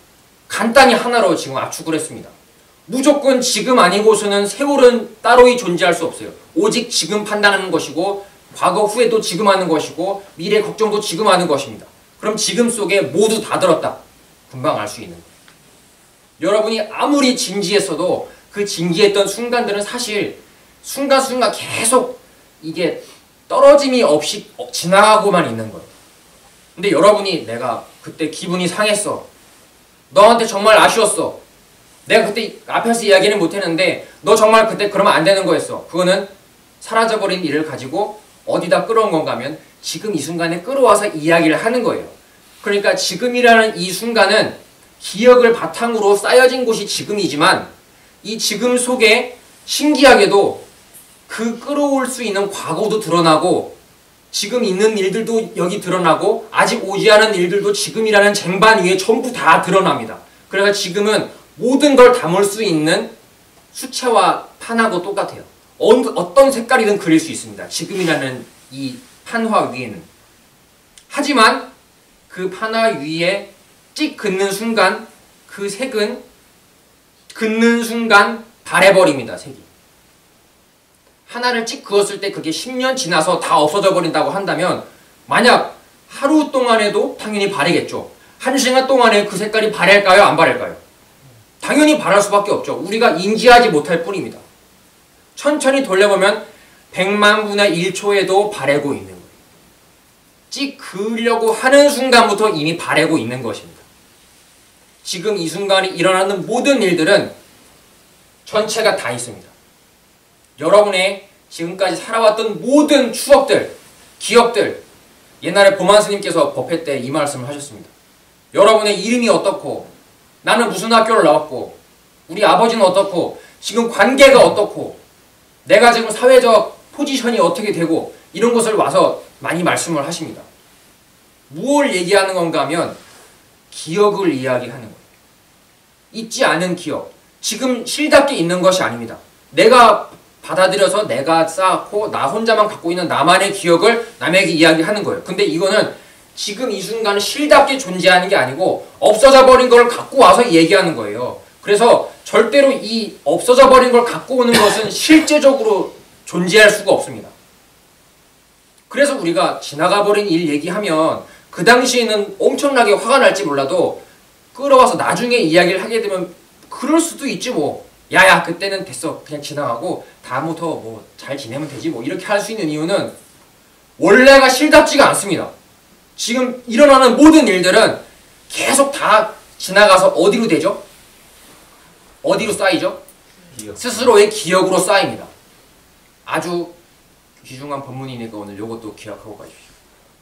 간단히 하나로 지금 압축을 했습니다. 무조건 지금 아니고서는 세월은 따로이 존재할 수 없어요. 오직 지금 판단하는 것이고 과거 후에도 지금 하는 것이고 미래 걱정도 지금 하는 것입니다. 그럼 지금 속에 모두 다 들었다. 금방 알 수 있는 거예요. 여러분이 아무리 진지했어도 그 진지했던 순간들은 사실 순간순간 계속 이게 떨어짐이 없이 지나가고만 있는 거예요. 근데 여러분이 내가 그때 기분이 상했어. 너한테 정말 아쉬웠어. 내가 그때 앞에서 이야기는 못했는데 너 정말 그때 그러면 안 되는 거였어. 그거는 사라져버린 일을 가지고 어디다 끌어온 건가 하면 지금 이 순간에 끌어와서 이야기를 하는 거예요. 그러니까 지금이라는 이 순간은 기억을 바탕으로 쌓여진 곳이 지금이지만 이 지금 속에 신기하게도 그 끌어올 수 있는 과거도 드러나고 지금 있는 일들도 여기 드러나고 아직 오지 않은 일들도 지금이라는 쟁반 위에 전부 다 드러납니다. 그래서 지금은 모든 걸 담을 수 있는 수채화 판하고 똑같아요. 어떤 색깔이든 그릴 수 있습니다. 지금이라는 이 판화 위에는. 하지만 그 판화 위에 찍 긋는 순간 그 색은 긋는 순간 바래버립니다. 색이. 하나를 찍 그었을 때 그게 10년 지나서 다 없어져 버린다고 한다면 만약 하루 동안에도 당연히 바래겠죠. 1시간 동안에 그 색깔이 바랄까요? 안 바랄까요? 당연히 바랄 수밖에 없죠. 우리가 인지하지 못할 뿐입니다. 천천히 돌려보면 100만 분의 1초에도 바래고 있는 거예요. 찍 그으려고 하는 순간부터 이미 바래고 있는 것입니다. 지금 이 순간에 일어나는 모든 일들은 전체가 다 있습니다. 여러분의 지금까지 살아왔던 모든 추억들, 기억들, 옛날에 보만 스님께서 법회 때 이 말씀을 하셨습니다. 여러분의 이름이 어떻고, 나는 무슨 학교를 나왔고, 우리 아버지는 어떻고, 지금 관계가 어떻고, 내가 지금 사회적 포지션이 어떻게 되고, 이런 것을 와서 많이 말씀을 하십니다. 무엇을 얘기하는 건가 하면 기억을 이야기하는 거예요. 잊지 않은 기억, 지금 실답게 있는 것이 아닙니다. 내가 받아들여서 내가 쌓고 나 혼자만 갖고 있는 나만의 기억을 남에게 이야기하는 거예요. 근데 이거는 지금 이 순간은 실답게 존재하는 게 아니고 없어져 버린 걸 갖고 와서 얘기하는 거예요. 그래서 절대로 이 없어져 버린 걸 갖고 오는 것은 실제적으로 존재할 수가 없습니다. 그래서 우리가 지나가 버린 일 얘기하면 그 당시에는 엄청나게 화가 날지 몰라도 끌어와서 나중에 이야기를 하게 되면 그럴 수도 있지 뭐. 야야 그때는 됐어. 그냥 지나가고 다음부터 뭐 잘 지내면 되지 뭐 이렇게 할 수 있는 이유는 원래가 실답지가 않습니다. 지금 일어나는 모든 일들은 계속 다 지나가서 어디로 되죠? 어디로 쌓이죠? 스스로의 기억으로 쌓입니다. 아주 귀중한 본문이니까 오늘 이것도 기억하고 가십시오.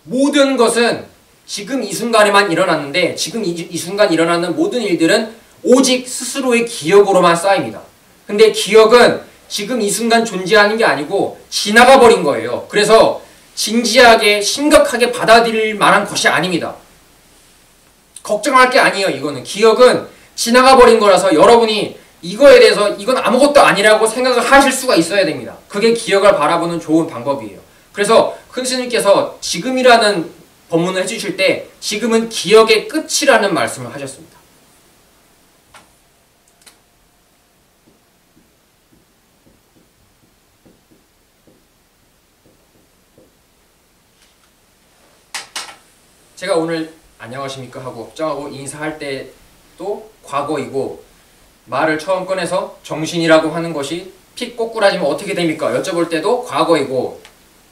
모든 것은 지금 이 순간에만 일어났는데 지금 이 순간 일어나는 모든 일들은 오직 스스로의 기억으로만 쌓입니다. 근데 기억은 지금 이 순간 존재하는 게 아니고 지나가 버린 거예요. 그래서 진지하게 심각하게 받아들일 만한 것이 아닙니다. 걱정할 게 아니에요. 이거는 기억은 지나가 버린 거라서 여러분이 이거에 대해서 이건 아무것도 아니라고 생각을 하실 수가 있어야 됩니다. 그게 기억을 바라보는 좋은 방법이에요. 그래서 큰 스님께서 지금이라는 법문을 해주실 때 지금은 기억의 끝이라는 말씀을 하셨습니다. 제가 오늘 안녕하십니까 하고 걱정하고 인사할 때도 과거이고 말을 처음 꺼내서 정신이라고 하는 것이 픽 꼬꾸라지면 어떻게 됩니까? 여쭤볼 때도 과거이고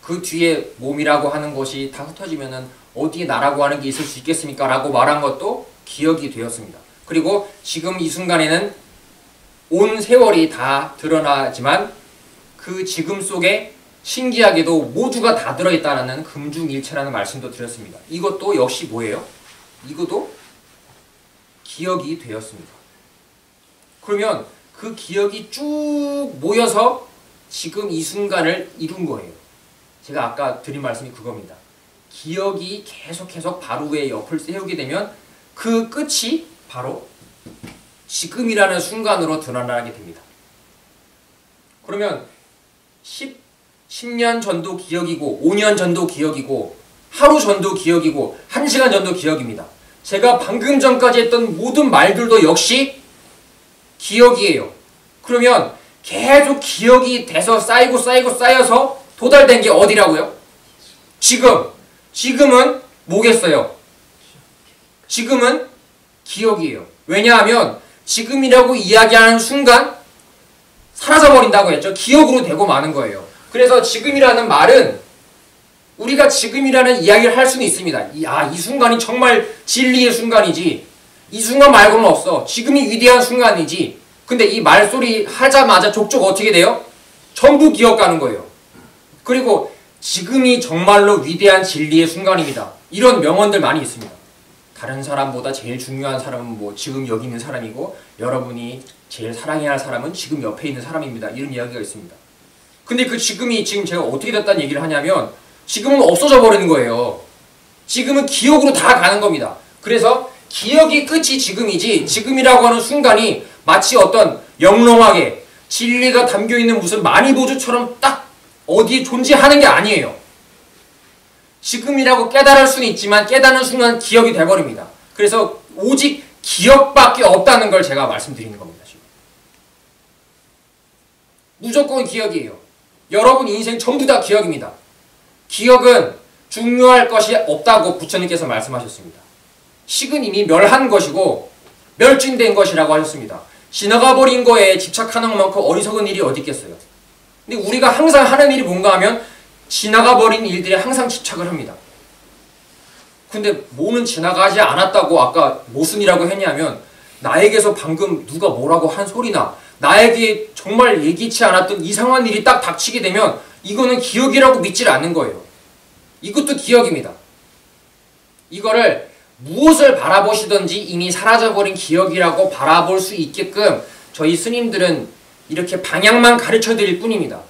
그 뒤에 몸이라고 하는 것이 다 흩어지면은 어디에 나라고 하는 게 있을 수 있겠습니까? 라고 말한 것도 기억이 되었습니다. 그리고 지금 이 순간에는 온 세월이 다 드러나지만 그 지금 속에 신기하게도 모두가 다 들어있다는 금중일체라는 말씀도 드렸습니다. 이것도 역시 뭐예요? 이것도 기억이 되었습니다. 그러면 그 기억이 쭉 모여서 지금 이 순간을 이룬 거예요. 제가 아까 드린 말씀이 그겁니다. 기억이 계속 바로의 옆을 세우게 되면 그 끝이 바로 지금이라는 순간으로 드러나게 됩니다. 그러면 10년 전도 기억이고 5년 전도 기억이고 하루 전도 기억이고 1시간 전도 기억입니다. 제가 방금 전까지 했던 모든 말들도 역시 기억이에요. 그러면 계속 기억이 돼서 쌓여서 도달된 게 어디라고요? 지금은 뭐겠어요? 지금은 기억이에요. 왜냐하면 지금이라고 이야기하는 순간 사라져버린다고 했죠. 기억으로 되고 마는 거예요. 그래서 지금이라는 말은 우리가 지금이라는 이야기를 할 수는 있습니다. 이 순간이 정말 진리의 순간이지. 이 순간 말고는 없어. 지금이 위대한 순간이지. 근데 이 말소리 하자마자 족족 어떻게 돼요? 전부 기억가는 거예요. 그리고 지금이 정말로 위대한 진리의 순간입니다. 이런 명언들 많이 있습니다. 다른 사람보다 제일 중요한 사람은 뭐 지금 여기 있는 사람이고 여러분이 제일 사랑해야 할 사람은 지금 옆에 있는 사람입니다. 이런 이야기가 있습니다. 근데 그 지금이 지금 제가 어떻게 됐다는 얘기를 하냐면 지금은 없어져 버리는 거예요. 지금은 기억으로 다 가는 겁니다. 그래서 기억이 끝이 지금이지 지금이라고 하는 순간이 마치 어떤 영롱하게 진리가 담겨있는 무슨 마니보주처럼 딱 어디에 존재하는 게 아니에요. 지금이라고 깨달을 수는 있지만 깨닫는 순간 기억이 돼버립니다. 그래서 오직 기억밖에 없다는 걸 제가 말씀드리는 겁니다. 지금. 무조건 기억이에요. 여러분 인생 전부 다 기억입니다. 기억은 중요할 것이 없다고 부처님께서 말씀하셨습니다. 식은 이미 멸한 것이고 멸진된 것이라고 하셨습니다. 지나가 버린 거에 집착하는 것만큼 어리석은 일이 어디 있겠어요. 근데 우리가 항상 하는 일이 뭔가 하면 지나가 버린 일들에 항상 집착을 합니다. 근데 뭐는 지나가지 않았다고 아까 모순이라고 했냐면 나에게서 방금 누가 뭐라고 한 소리나 나에게 정말 예기치 않았던 이상한 일이 딱 닥치게 되면 이거는 기억이라고 믿질 않는 거예요. 이것도 기억입니다. 이거를 무엇을 바라보시든지 이미 사라져버린 기억이라고 바라볼 수 있게끔 저희 스님들은 이렇게 방향만 가르쳐 드릴 뿐입니다.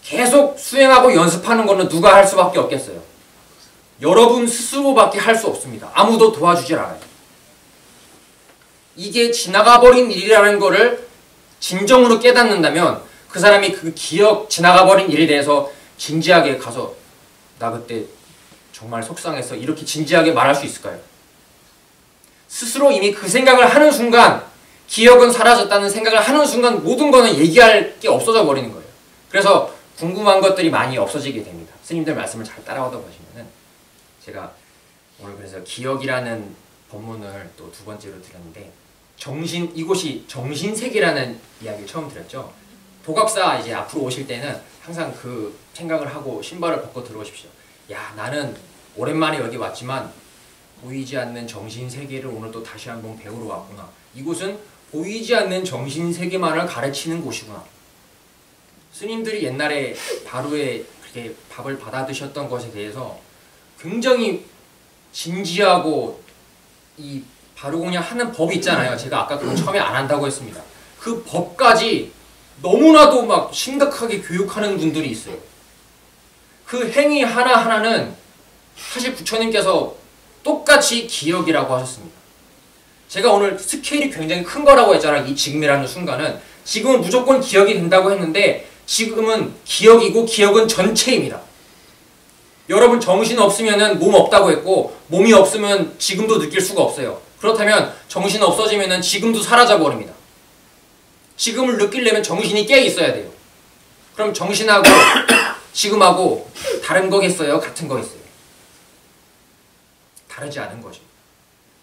계속 수행하고 연습하는 거는 누가 할 수밖에 없겠어요. 여러분 스스로밖에 할 수 없습니다. 아무도 도와주질 않아요. 이게 지나가버린 일이라는 거를 진정으로 깨닫는다면 그 사람이 그 기억, 지나가버린 일에 대해서 진지하게 가서 나 그때 정말 속상해서 이렇게 진지하게 말할 수 있을까요? 스스로 이미 그 생각을 하는 순간 기억은 사라졌다는 생각을 하는 순간 모든 거는 얘기할 게 없어져 버리는 거예요. 그래서 궁금한 것들이 많이 없어지게 됩니다. 스님들 말씀을 잘 따라오다 보시면은 제가 오늘 그래서 기억이라는 법문을 또 두 번째로 드렸는데 이곳이 정신세계라는 이야기를 처음 드렸죠. 도각사 이제 앞으로 오실 때는 항상 그 생각을 하고 신발을 벗고 들어오십시오. 야, 나는 오랜만에 여기 왔지만 보이지 않는 정신세계를 오늘 또 다시 한번 배우러 왔구나. 이곳은 보이지 않는 정신세계만을 가르치는 곳이구나. 스님들이 옛날에 바로에 그렇게 밥을 받아 드셨던 것에 대해서 굉장히 진지하고 이 바로공양 하는 법이 있잖아요. 제가 아까 그거 처음에 안 한다고 했습니다. 그 법까지 너무나도 막 심각하게 교육하는 분들이 있어요. 그 행위 하나하나는 사실 부처님께서 똑같이 기억이라고 하셨습니다. 제가 오늘 스케일이 굉장히 큰 거라고 했잖아요. 이 지금이라는 순간은. 지금은 무조건 기억이 된다고 했는데 지금은 기억이고 기억은 전체입니다. 여러분 정신 없으면 몸 없다고 했고 몸이 없으면 지금도 느낄 수가 없어요. 그렇다면 정신 없어지면 지금도 사라져 버립니다. 지금을 느끼려면 정신이 깨 있어야 돼요. 그럼 정신하고 지금하고 다른 거겠어요? 같은 거겠어요? 다르지 않은 거죠.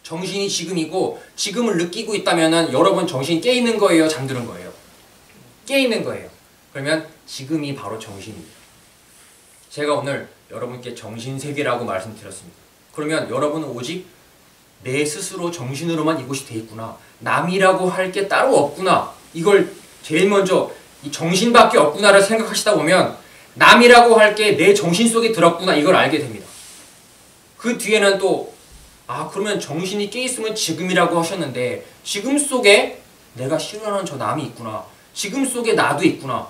정신이 지금이고 지금을 느끼고 있다면 여러분 정신이 깨 있는 거예요? 잠드는 거예요? 깨 있는 거예요. 그러면 지금이 바로 정신입니다. 제가 오늘 여러분께 정신세계라고 말씀드렸습니다. 그러면 여러분은 오직 내 스스로 정신으로만 이곳이 돼 있구나. 남이라고 할 게 따로 없구나. 이걸 제일 먼저 이 정신밖에 없구나를 생각하시다 보면 남이라고 할 게 내 정신 속에 들었구나. 이걸 알게 됩니다. 그 뒤에는 또 그러면 정신이 깨있으면 지금이라고 하셨는데 지금 속에 내가 싫어하는 저 남이 있구나. 지금 속에 나도 있구나.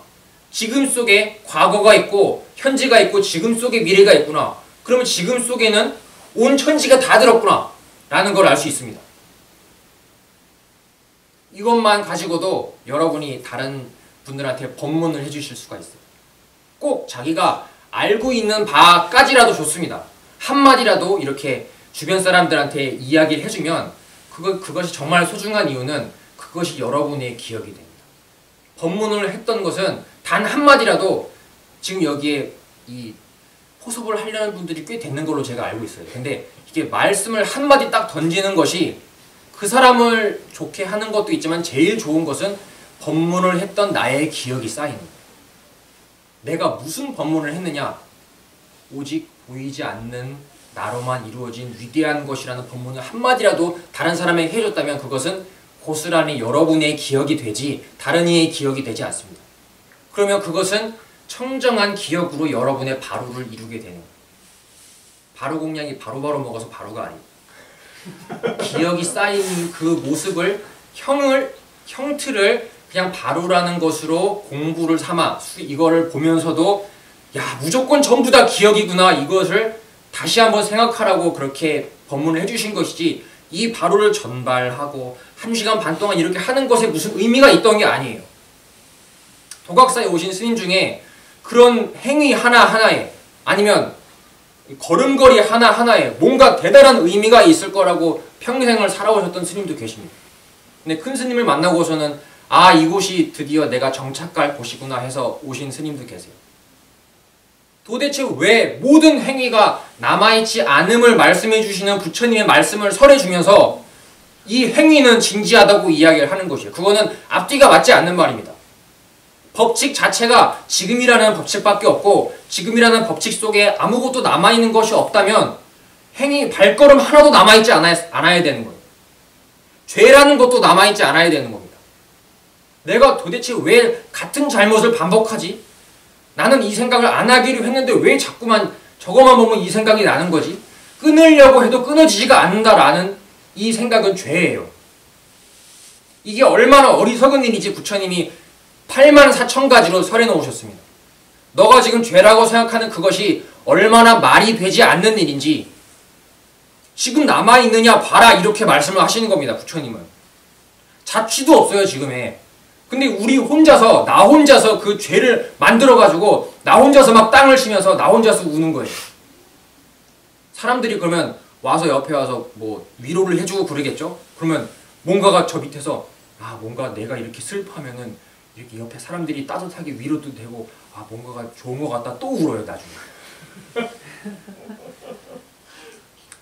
지금 속에 과거가 있고 현재가 있고 지금 속에 미래가 있구나. 그러면 지금 속에는 온 천지가 다 들었구나 라는 걸 알 수 있습니다. 이것만 가지고도 여러분이 다른 분들한테 법문을 해주실 수가 있어요. 꼭 자기가 알고 있는 바까지라도 좋습니다. 한마디라도 이렇게 주변 사람들한테 이야기를 해주면 그것이 정말 소중한 이유는 그것이 여러분의 기억이 됩니다. 법문을 했던 것은 단 한마디라도 지금 여기에 이 포섭을 하려는 분들이 꽤 되는 걸로 제가 알고 있어요. 근데 이게 말씀을 한마디 딱 던지는 것이 그 사람을 좋게 하는 것도 있지만 제일 좋은 것은 법문을 했던 나의 기억이 쌓이는 거예요. 내가 무슨 법문을 했느냐? 오직 보이지 않는 나로만 이루어진 위대한 것이라는 법문을 한마디라도 다른 사람에게 해줬다면 그것은 고스란히 여러분의 기억이 되지 다른 이의 기억이 되지 않습니다. 그러면 그것은 청정한 기억으로 여러분의 바로를 이루게 되는 거예요. 바로 공양이 바로바로 먹어서 바로가 아니에요. 기억이 쌓인 그 모습을 형틀을 그냥 바로라는 것으로 공부를 삼아 이거를 보면서도 야 무조건 전부 다 기억이구나 이것을 다시 한번 생각하라고 그렇게 법문을 해주신 것이지 이 바로를 전발하고 1시간 반 동안 이렇게 하는 것에 무슨 의미가 있던 게 아니에요. 도각사에 오신 스님 중에 그런 행위 하나하나에 아니면 걸음걸이 하나하나에 뭔가 대단한 의미가 있을 거라고 평생을 살아오셨던 스님도 계십니다. 근데 큰 스님을 만나고서는 이곳이 드디어 내가 정착할 곳이구나 해서 오신 스님도 계세요. 도대체 왜 모든 행위가 남아있지 않음을 말씀해 주시는 부처님의 말씀을 설해주면서 이 행위는 진지하다고 이야기를 하는 것이에요. 그거는 앞뒤가 맞지 않는 말입니다. 법칙 자체가 지금이라는 법칙밖에 없고 지금이라는 법칙 속에 아무것도 남아있는 것이 없다면 행위 발걸음 하나도 남아있지 않아야 되는 거예요. 죄라는 것도 남아있지 않아야 되는 겁니다. 내가 도대체 왜 같은 잘못을 반복하지? 나는 이 생각을 안 하기로 했는데 왜 자꾸만 저것만 보면 이 생각이 나는 거지? 끊으려고 해도 끊어지지가 않는다라는 이 생각은 죄예요. 이게 얼마나 어리석은 일이지 부처님이 84,000가지로 설해 놓으셨습니다. 너가 지금 죄라고 생각하는 그것이 얼마나 말이 되지 않는 일인지 지금 남아있느냐 봐라 이렇게 말씀을 하시는 겁니다. 부처님은. 자취도 없어요 지금에. 근데 우리 혼자서 나 혼자서 그 죄를 만들어가지고 나 혼자서 막 땅을 치면서 나 혼자서 우는 거예요. 사람들이 그러면 와서 옆에 와서 뭐 위로를 해주고 그러겠죠? 그러면 뭔가가 저 밑에서 뭔가 내가 이렇게 슬퍼하면은 이렇게 옆에 사람들이 따뜻하게 위로도 되고 뭔가가 좋은 것 같다 또 울어요 나중에.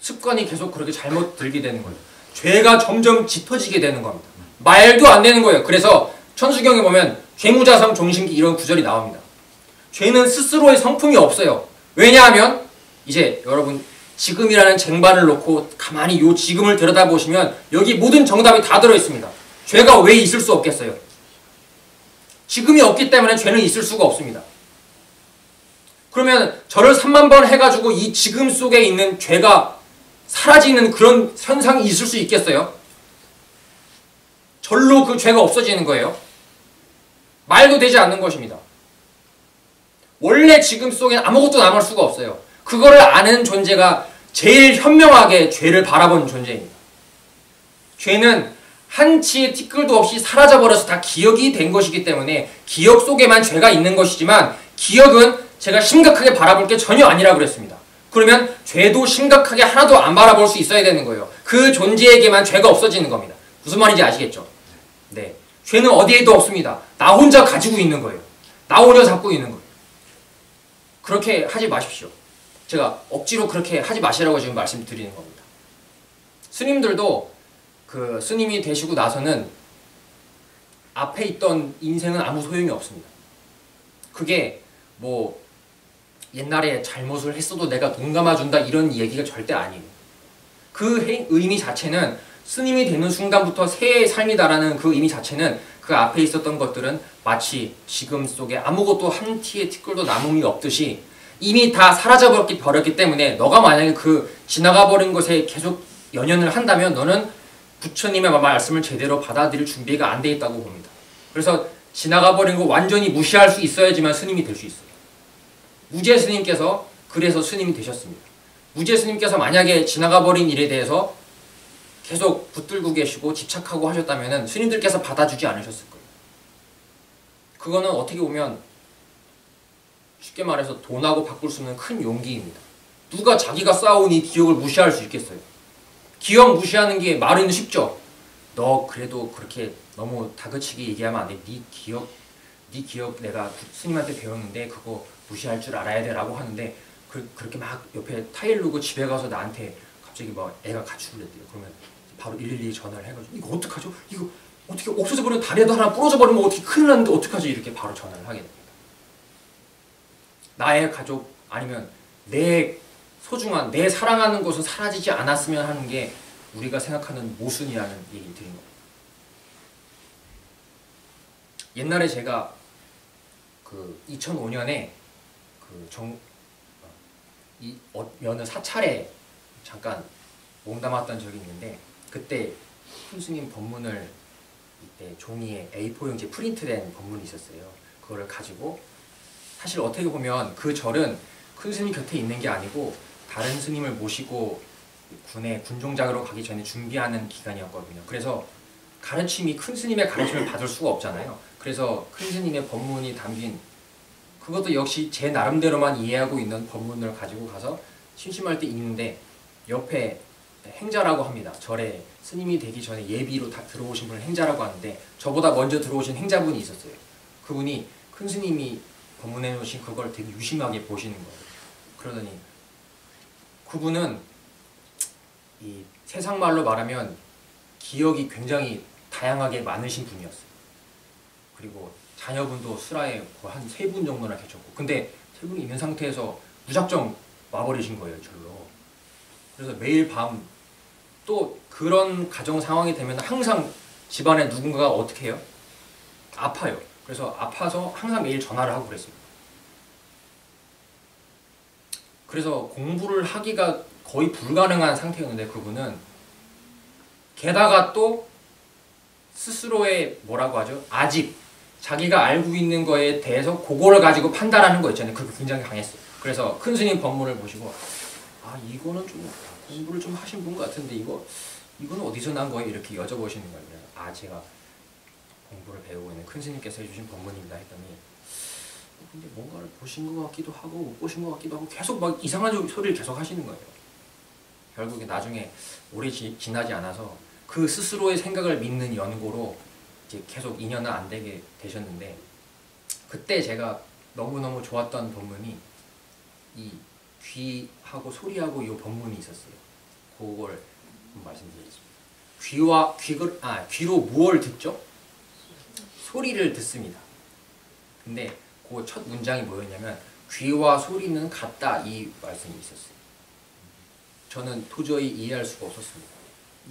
습관이 계속 그렇게 잘못 들게 되는 거예요. 죄가 점점 짙어지게 되는 겁니다. 말도 안 되는 거예요. 그래서 천수경에 보면 죄무자성 종심기 이런 구절이 나옵니다. 죄는 스스로의 성품이 없어요. 왜냐하면 이제 여러분 지금이라는 쟁반을 놓고 가만히 요 지금을 들여다보시면 여기 모든 정답이 다 들어있습니다. 죄가 왜 있을 수 없겠어요? 지금이 없기 때문에 죄는 있을 수가 없습니다. 그러면 절을 3만 번 해가지고 이 지금 속에 있는 죄가 사라지는 그런 현상이 있을 수 있겠어요? 절로 그 죄가 없어지는 거예요. 말도 되지 않는 것입니다. 원래 지금 속에 아무것도 남을 수가 없어요. 그거를 아는 존재가 제일 현명하게 죄를 바라보는 존재입니다. 죄는 한치의 티끌도 없이 사라져버려서 다 기억이 된 것이기 때문에 기억 속에만 죄가 있는 것이지만 기억은 제가 심각하게 바라볼 게 전혀 아니라고 그랬습니다. 그러면 죄도 심각하게 하나도 안 바라볼 수 있어야 되는 거예요. 그 존재에게만 죄가 없어지는 겁니다. 무슨 말인지 아시겠죠? 네, 죄는 어디에도 없습니다. 나 혼자 가지고 있는 거예요. 나 혼자 잡고 있는 거예요. 그렇게 하지 마십시오. 제가 억지로 그렇게 하지 마시라고 지금 말씀드리는 겁니다. 스님들도 그 스님이 되시고 나서는 앞에 있던 인생은 아무 소용이 없습니다. 그게 뭐 옛날에 잘못을 했어도 내가 돈 감아준다 이런 얘기가 절대 아니에요. 그 의미 자체는 스님이 되는 순간부터 새의 삶이다라는 그 의미 자체는 그 앞에 있었던 것들은 마치 지금 속에 아무것도 한 티의 티끌도 남음이 없듯이 이미 다 사라져버렸기 때문에 너가 만약에 그 지나가버린 것에 계속 연연을 한다면 너는 부처님의 말씀을 제대로 받아들일 준비가 안 돼 있다고 봅니다. 그래서 지나가버린 거 완전히 무시할 수 있어야지만 스님이 될 수 있어요. 무제 스님께서 그래서 스님이 되셨습니다. 무제 스님께서 만약에 지나가버린 일에 대해서 계속 붙들고 계시고 집착하고 하셨다면 스님들께서 받아주지 않으셨을 거예요. 그거는 어떻게 보면 쉽게 말해서 돈하고 바꿀 수 있는 큰 용기입니다. 누가 자기가 쌓아온 이 기억을 무시할 수 있겠어요? 기억 무시하는 게 말은 쉽죠. 너 그래도 그렇게 너무 다그치게 얘기하면 안 돼. 네 기억 내가 스님한테 배웠는데 그거 무시할 줄 알아야 돼 라고 하는데 그렇게 막 옆에 타일 누고 집에 가서 나한테 갑자기 막 애가 가출했대요. 그러면 바로 112 전화를 해가지고 이거 어떡하죠? 이거 어떻게 없어져 버리면 다리에도 하나 부러져 버리면 어떻게 큰일 났는데 어떡하지? 이렇게 바로 전화를 하게 됩니다. 나의 가족 아니면 내 소중한 내 사랑하는 것은 사라지지 않았으면 하는 게 우리가 생각하는 모순이라는 얘기 드린 겁니다. 옛날에 제가 그 2005년에 면을 사찰에 잠깐 몸담았던 적이 있는데 그때 큰스님 법문을 이때 종이에 A4 용지에 프린트된 법문이 있었어요. 그거를 가지고 사실 어떻게 보면 그 절은 큰 스님 곁에 있는 게 아니고 다른 스님을 모시고 군에 군종작으로 가기 전에 준비하는 기간이었거든요. 그래서 가르침이 큰 스님의 가르침을 받을 수가 없잖아요. 그래서 큰 스님의 법문이 담긴 그것도 역시 제 나름대로만 이해하고 있는 법문을 가지고 가서 심심할 때 읽는데 옆에 행자라고 합니다. 절에 스님이 되기 전에 예비로 다 들어오신 분을 행자라고 하는데 저보다 먼저 들어오신 행자분이 있었어요. 그분이 큰 스님이 법문해 놓으신 그걸 되게 유심하게 보시는 거예요. 그러더니 그분은 이 세상 말로 말하면 기억이 굉장히 다양하게 많으신 분이었어요. 그리고 자녀분도 수라에 한 3분 정도나 계셨고 근데 3분이 있는 상태에서 무작정 와버리신 거예요. 절로. 그래서 매일 밤 또 그런 가정 상황이 되면 항상 집안에 누군가가 어떻게 해요? 아파요. 그래서 아파서 항상 매일 전화를 하고 그랬습니다. 그래서 공부를 하기가 거의 불가능한 상태였는데 그분은 게다가 또 스스로의 뭐라고 하죠? 아집 자기가 알고 있는 거에 대해서 그거를 가지고 판단하는 거 있잖아요. 그게 굉장히 강했어요. 그래서 큰 스님 법문을 보시고 아 이거는 좀 공부를 좀 하신 분 같은데 이거는 어디서 난 거예요? 이렇게 여쭤보시는 거예요. 아 제가 공부를 배우고 있는 큰 스님께서 해주신 법문입니다 했더니 근데 뭔가를 보신 것 같기도 하고 못 보신 것 같기도 하고 계속 막 이상한 소리를 계속 하시는 거예요. 결국에 나중에 오래 지나지 않아서 그 스스로의 생각을 믿는 연고로 이제 계속 인연은 안 되게 되셨는데 그때 제가 너무너무 좋았던 법문이 이 귀하고 소리하고 이 법문이 있었어요. 그걸 말씀드리겠습니다. 귀로 무엇을 듣죠? 소리를 듣습니다. 근데 그 첫 문장이 뭐였냐면 귀와 소리는 같다 이 말씀이 있었어요. 저는 도저히 이해할 수가 없었습니다.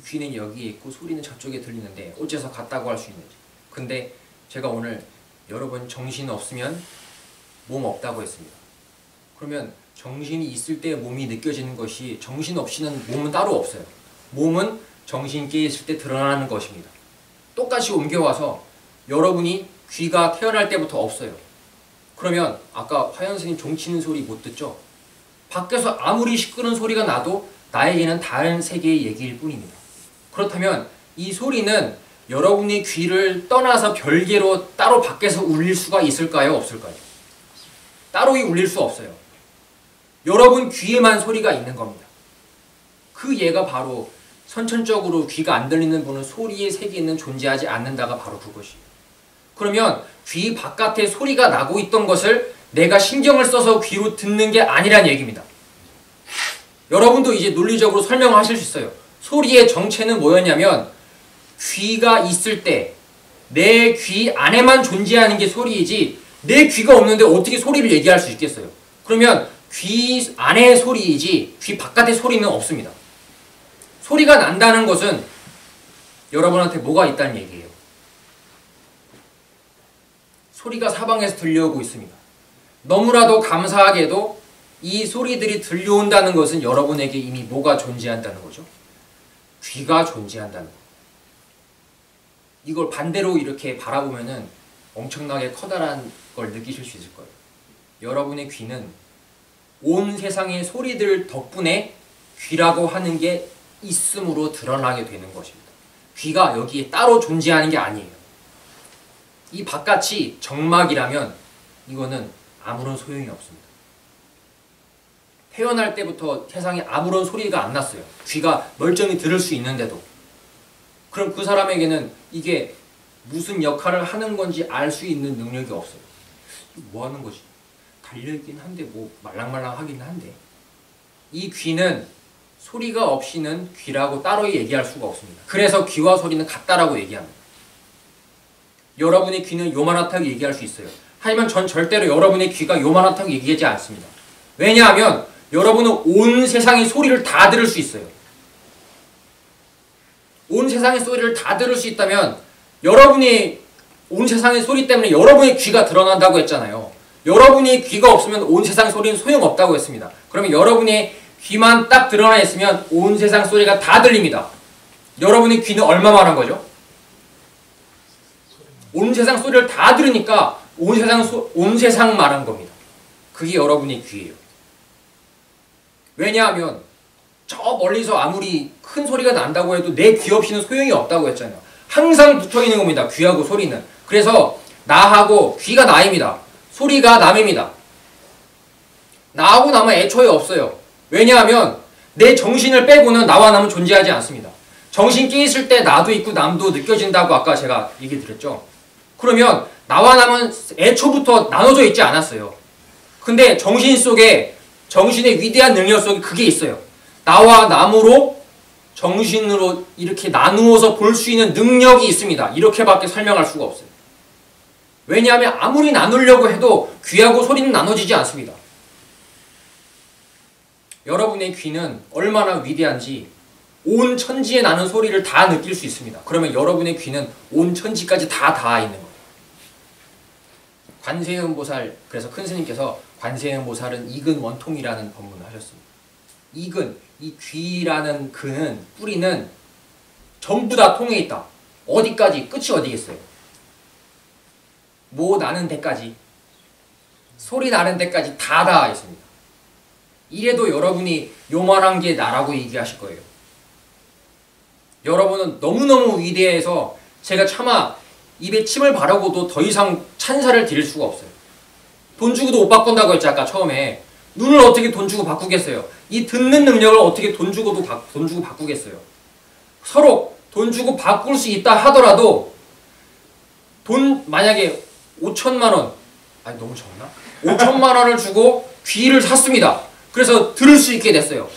귀는 여기에 있고 소리는 저쪽에 들리는데 어째서 같다고 할 수 있는지. 근데 제가 오늘 여러분 정신 없으면 몸 없다고 했습니다. 그러면 정신이 있을 때 몸이 느껴지는 것이 정신 없이는 몸은 따로 없어요. 몸은 정신 깨 있을 때 드러나는 것입니다. 똑같이 옮겨와서 여러분이 귀가 태어날 때부터 없어요. 그러면 아까 화연 스님 종치는 소리 못 듣죠? 밖에서 아무리 시끄러운 소리가 나도 나에게는 다른 세계의 얘기일 뿐입니다. 그렇다면 이 소리는 여러분의 귀를 떠나서 별개로 따로 밖에서 울릴 수가 있을까요? 없을까요? 따로 울릴 수 없어요. 여러분 귀에만 소리가 있는 겁니다. 그 예가 바로 선천적으로 귀가 안 들리는 분은 소리의 세계에는 존재하지 않는다가 바로 그것이에요. 그러면 귀 바깥에 소리가 나고 있던 것을 내가 신경을 써서 귀로 듣는 게 아니란 얘기입니다. 여러분도 이제 논리적으로 설명하실 수 있어요. 소리의 정체는 뭐였냐면 귀가 있을 때 내 귀 안에만 존재하는 게 소리이지 내 귀가 없는데 어떻게 소리를 얘기할 수 있겠어요? 그러면 귀 안의 소리이지 귀 바깥의 소리는 없습니다. 소리가 난다는 것은 여러분한테 뭐가 있다는 얘기예요. 소리가 사방에서 들려오고 있습니다. 너무나도 감사하게도 이 소리들이 들려온다는 것은 여러분에게 이미 뭐가 존재한다는 거죠? 귀가 존재한다는 거. 이걸 반대로 이렇게 바라보면은 엄청나게 커다란 걸 느끼실 수 있을 거예요. 여러분의 귀는 온 세상의 소리들 덕분에 귀라고 하는 게 있음으로 드러나게 되는 것입니다. 귀가 여기에 따로 존재하는 게 아니에요. 이 바깥이 정막이라면 이거는 아무런 소용이 없습니다. 태어날 때부터 세상에 아무런 소리가 안 났어요. 귀가 멀쩡히 들을 수 있는데도. 그럼 그 사람에게는 이게 무슨 역할을 하는 건지 알 수 있는 능력이 없어요. 뭐 하는 거지? 달려있긴 한데 뭐 말랑말랑 하긴 한데. 이 귀는 소리가 없이는 귀라고 따로 얘기할 수가 없습니다. 그래서 귀와 소리는 같다라고 얘기합니다. 여러분의 귀는 요만하다고 얘기할 수 있어요. 하지만 전 절대로 여러분의 귀가 요만하다고 얘기하지 않습니다. 왜냐하면 여러분은 온 세상의 소리를 다 들을 수 있어요. 온 세상의 소리를 다 들을 수 있다면 여러분이 온 세상의 소리 때문에 여러분의 귀가 드러난다고 했잖아요. 여러분이 귀가 없으면 온 세상 소리는 소용없다고 했습니다. 그러면 여러분의 귀만 딱 드러나 있으면 온 세상 소리가 다 들립니다. 여러분의 귀는 얼마만한 거죠? 온 세상 소리를 다 들으니까 온 세상 말한 겁니다. 그게 여러분의 귀예요. 왜냐하면 저 멀리서 아무리 큰 소리가 난다고 해도 내 귀 없이는 소용이 없다고 했잖아요. 항상 붙어있는 겁니다. 귀하고 소리는. 그래서 나하고 귀가 나입니다. 소리가 남입니다. 나하고 남은 애초에 없어요. 왜냐하면 내 정신을 빼고는 나와 남은 존재하지 않습니다. 정신 깨 있을 때 나도 있고 남도 느껴진다고 아까 제가 얘기 드렸죠. 그러면 나와 남은 애초부터 나눠져 있지 않았어요. 근데 정신 속에 정신의 위대한 능력 속에 그게 있어요. 나와 남으로 정신으로 이렇게 나누어서 볼 수 있는 능력이 있습니다. 이렇게밖에 설명할 수가 없어요. 왜냐하면 아무리 나누려고 해도 귀하고 소리는 나눠지지 않습니다. 여러분의 귀는 얼마나 위대한지 온 천지에 나는 소리를 다 느낄 수 있습니다. 그러면 여러분의 귀는 온 천지까지 다 닿아 있는 거예요. 관세음보살, 그래서 큰 스님께서 관세음보살은 이근 원통이라는 법문을 하셨습니다. 이근, 이 귀라는 근은, 뿌리는 전부 다 통해 있다. 어디까지? 끝이 어디겠어요? 뭐 나는 데까지, 소리 나는 데까지 다 닿아 있습니다. 이래도 여러분이 요만한 게 나라고 얘기하실 거예요. 여러분은 너무너무 위대해서 제가 차마 입에 침을 바르고도 더 이상 찬사를 드릴 수가 없어요. 돈 주고도 못 바꾼다고 했지 아까 처음에. 눈을 어떻게 돈 주고 바꾸겠어요? 이 듣는 능력을 어떻게 돈 주고 바꾸겠어요? 서로 돈 주고 바꿀 수 있다 하더라도 돈 만약에 5천만 원, 아니 너무 적나? 5천만 원을 주고 귀를 샀습니다. 그래서 들을 수 있게 됐어요.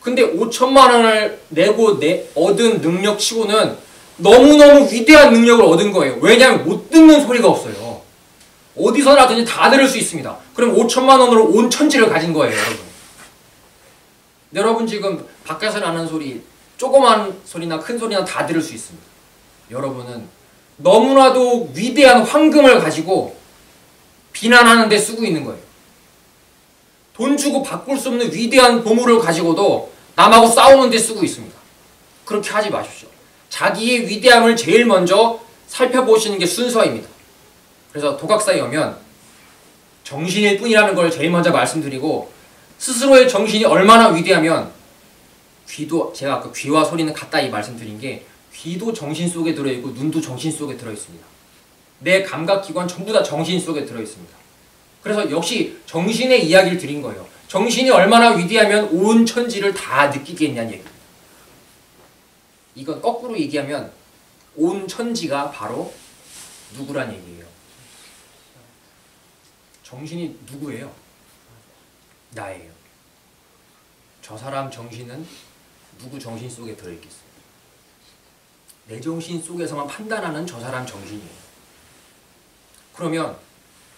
근데 5천만 원을 내고 얻은 능력 치고는 너무너무 위대한 능력을 얻은 거예요. 왜냐하면 못 듣는 소리가 없어요. 어디서나든지 다 들을 수 있습니다. 그럼 5천만 원으로 온 천지를 가진 거예요, 여러분. 여러분 지금 밖에서 나는 소리, 조그만 소리나 큰 소리나 다 들을 수 있습니다. 여러분은 너무나도 위대한 황금을 가지고 비난하는 데 쓰고 있는 거예요. 돈 주고 바꿀 수 없는 위대한 보물을 가지고도 남하고 싸우는 데 쓰고 있습니다. 그렇게 하지 마십시오. 자기의 위대함을 제일 먼저 살펴보시는 게 순서입니다. 그래서 도각사에 오면 정신일 뿐이라는 걸 제일 먼저 말씀드리고, 스스로의 정신이 얼마나 위대하면 귀도, 제가 아까 귀와 소리는 같다 이 말씀드린 게, 귀도 정신 속에 들어있고 눈도 정신 속에 들어있습니다. 내 감각기관 전부 다 정신 속에 들어있습니다. 그래서 역시 정신의 이야기를 드린 거예요. 정신이 얼마나 위대하면 온 천지를 다 느끼겠냐는 얘기입니다. 이건 거꾸로 얘기하면 온 천지가 바로 누구란 얘기예요? 정신이 누구예요? 나예요. 저 사람 정신은 누구 정신 속에 들어있겠어요? 내 정신 속에서만 판단하는 저 사람 정신이에요. 그러면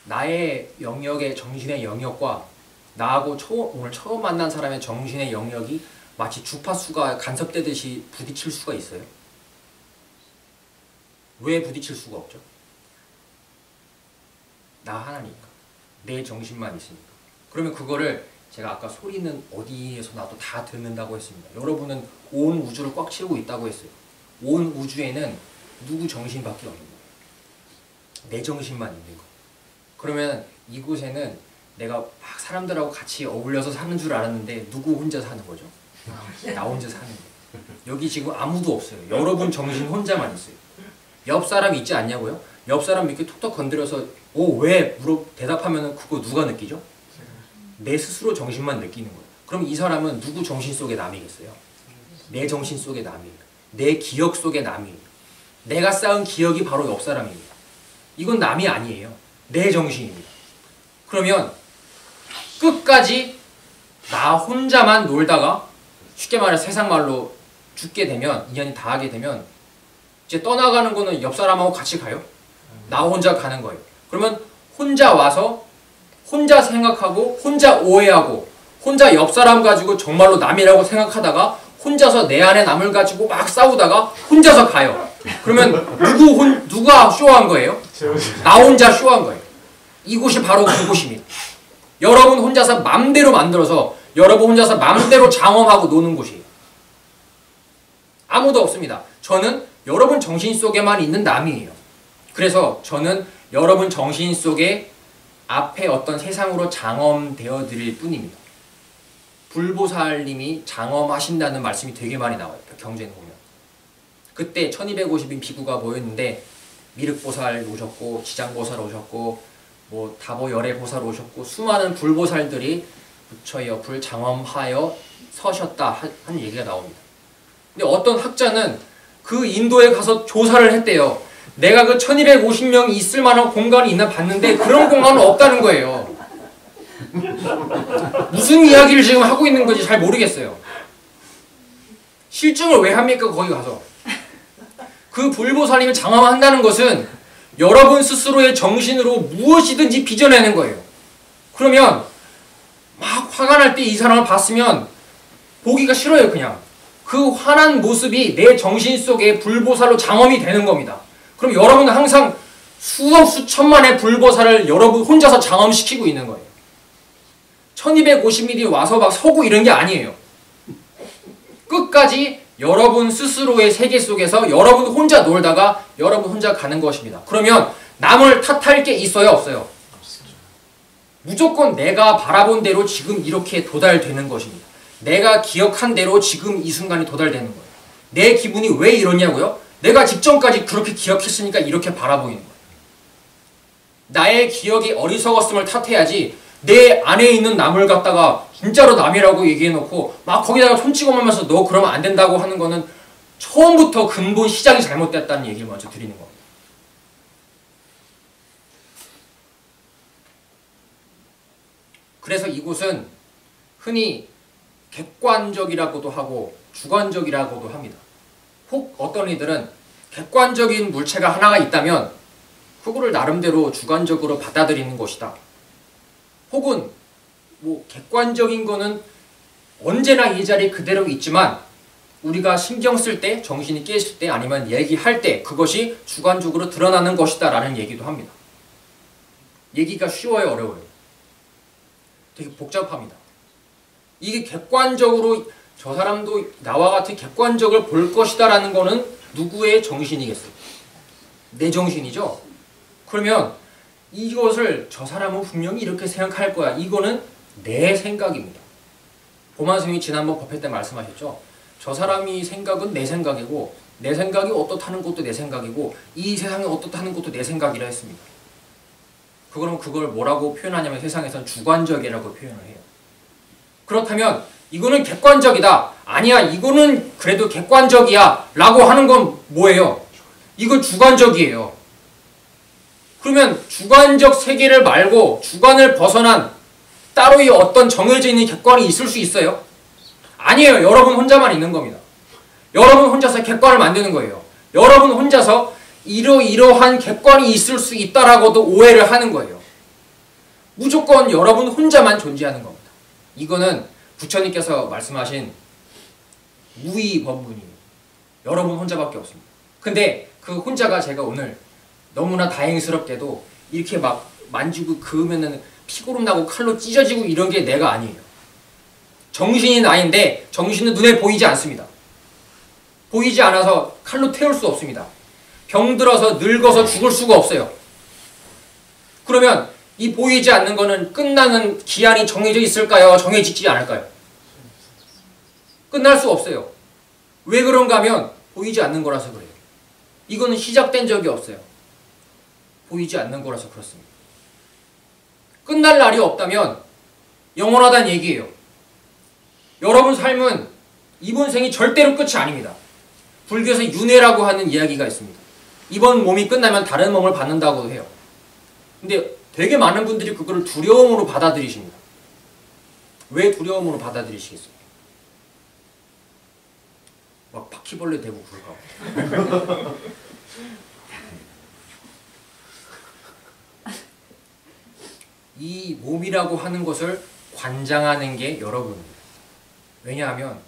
나의 영역의 정신의 영역과 나하고 오늘 처음 만난 사람의 정신의 영역이 마치 주파수가 간섭되듯이 부딪힐 수가 있어요? 왜 부딪힐 수가 없죠? 나 하나니까. 내 정신만 있으니까. 그러면 그거를 제가 아까 소리는 어디에서 나도 다 듣는다고 했습니다. 여러분은 온 우주를 꽉 채우고 있다고 했어요. 온 우주에는 누구 정신밖에 없는 거예요. 내 정신만 있는 거. 그러면 이곳에는 내가 막 사람들하고 같이 어울려서 사는 줄 알았는데 누구 혼자 사는 거죠? 나 혼자 사는 거예요. 여기 지금 아무도 없어요. 여러분 정신 혼자만 있어요. 옆 사람 있지 않냐고요? 옆 사람 이렇게 톡톡 건드려서 왜? 대답하면 그거 누가 느끼죠? 내 스스로 정신만 느끼는 거예요. 그럼 이 사람은 누구 정신 속의 남이겠어요? 내 정신 속의 남이에요. 내 기억 속의 남이에요. 내가 쌓은 기억이 바로 옆 사람입니다. 이건 남이 아니에요. 내 정신입니다. 그러면 끝까지 나 혼자만 놀다가 쉽게 말해 세상 말로 죽게 되면, 인연이 다하게 되면 이제 떠나가는 거는 옆 사람하고 같이 가요? 나 혼자 가는 거예요. 그러면 혼자 와서 혼자 생각하고 혼자 오해하고 혼자 옆 사람 가지고 정말로 남이라고 생각하다가 혼자서 내 안에 남을 가지고 막 싸우다가 혼자서 가요. 그러면 누가 쇼한 거예요? 나 혼자 쇼한 거예요. 이곳이 바로 그곳입니다. 여러분 혼자서 맘대로 만들어서 여러분 혼자서 맘대로 장엄하고 노는 곳이에요. 아무도 없습니다. 저는 여러분 정신 속에만 있는 남이에요. 그래서 저는 여러분 정신 속에 앞에 어떤 세상으로 장엄되어 드릴 뿐입니다. 불보살님이 장엄하신다는 말씀이 되게 많이 나와요. 경전에 보면. 그때 1250인 비구가 모였는데 미륵보살 오셨고 지장보살 오셨고 뭐 다보열애보살 오셨고 수많은 불보살들이 부처의 옆을 장엄하여 서셨다 하는 얘기가 나옵니다. 근데 어떤 학자는 그 인도에 가서 조사를 했대요. 내가 그 1250명이 있을 만한 공간이 있나 봤는데 그런 공간은 없다는 거예요. 무슨 이야기를 지금 하고 있는 건지 잘 모르겠어요. 실증을 왜 합니까? 거기 가서. 그 불보살님이 장엄한다는 것은 여러분 스스로의 정신으로 무엇이든지 빚어내는 거예요. 그러면 막 화가 날 때 이 사람을 봤으면 보기가 싫어요. 그냥. 그 화난 모습이 내 정신 속에 불보살로 장엄이 되는 겁니다. 그럼 여러분은 항상 수억 수천만의 불보살을 여러분 혼자서 장엄시키고 있는 거예요. 1250mm 와서 막 서고 이런 게 아니에요. 끝까지 여러분 스스로의 세계 속에서 여러분 혼자 놀다가 여러분 혼자 가는 것입니다. 그러면 남을 탓할 게 있어요? 없어요? 무조건 내가 바라본 대로 지금 이렇게 도달되는 것입니다. 내가 기억한 대로 지금 이 순간이 도달되는 거예요. 내 기분이 왜 이러냐고요? 내가 직전까지 그렇게 기억했으니까 이렇게 바라보이는 거예요. 나의 기억이 어리석었음을 탓해야지 내 안에 있는 남을 갖다가 진짜로 남이라고 얘기해놓고 막 거기다가 손찌검하면서 너 그러면 안 된다고 하는 거는 처음부터 근본 시작이 잘못됐다는 얘기를 먼저 드리는 겁니다. 그래서 이곳은 흔히 객관적이라고도 하고 주관적이라고도 합니다. 혹 어떤 이들은 객관적인 물체가 하나가 있다면 그거를 나름대로 주관적으로 받아들이는 것이다. 혹은 뭐 객관적인 거는 언제나 이 자리 그대로 있지만 우리가 신경 쓸 때, 정신이 깨있을 때 아니면 얘기할 때 그것이 주관적으로 드러나는 것이다 라는 얘기도 합니다. 얘기가 쉬워요? 어려워요? 되게 복잡합니다. 이게 객관적으로 저 사람도 나와 같은 객관적을 볼 것이다 라는 거는 누구의 정신이겠어요? 내 정신이죠? 그러면 이것을 저 사람은 분명히 이렇게 생각할 거야. 이거는 내 생각입니다. 보만 스님이 지난번 법회 때 말씀하셨죠? 저 사람이 생각은 내 생각이고 내 생각이 어떻다는 것도 내 생각이고 이 세상이 어떻다는 것도 내 생각이라 했습니다. 그걸 뭐라고 표현하냐면 세상에선 주관적이라고 표현을 해요. 그렇다면 이거는 객관적이다. 아니야 이거는 그래도 객관적이야 라고 하는 건 뭐예요? 이거 주관적이에요. 그러면 주관적 세계를 말고 주관을 벗어난 따로의 어떤 정해져 있는 객관이 있을 수 있어요? 아니에요. 여러분 혼자만 있는 겁니다. 여러분 혼자서 객관을 만드는 거예요. 여러분 혼자서 이러이러한 객관이 있을 수 있다라고도 오해를 하는 거예요. 무조건 여러분 혼자만 존재하는 겁니다. 이거는 부처님께서 말씀하신 무의법문이에요. 여러분 혼자밖에 없습니다. 근데 그 혼자가 제가 오늘 너무나 다행스럽게도 이렇게 막 만지고 그으면은 피고름 나고 칼로 찢어지고 이런 게 내가 아니에요. 정신이 나인데 정신은 눈에 보이지 않습니다. 보이지 않아서 칼로 태울 수 없습니다. 병들어서 늙어서 죽을 수가 없어요. 그러면 이 보이지 않는 거는 끝나는 기한이 정해져 있을까요? 정해지지 않을까요? 끝날 수 없어요. 왜 그런가 하면 보이지 않는 거라서 그래요. 이거는 시작된 적이 없어요. 보이지 않는 거라서 그렇습니다. 끝날 날이 없다면 영원하다는 얘기예요. 여러분 삶은 이번 생이 절대로 끝이 아닙니다. 불교에서 윤회라고 하는 이야기가 있습니다. 이번 몸이 끝나면 다른 몸을 받는다고 해요. 근데 되게 많은 분들이 그거를 두려움으로 받아들이십니다. 왜 두려움으로 받아들이시겠어요? 막 바퀴벌레 대고 그러고. 이 몸이라고 하는 것을 관장하는 게 여러분입니다. 왜냐하면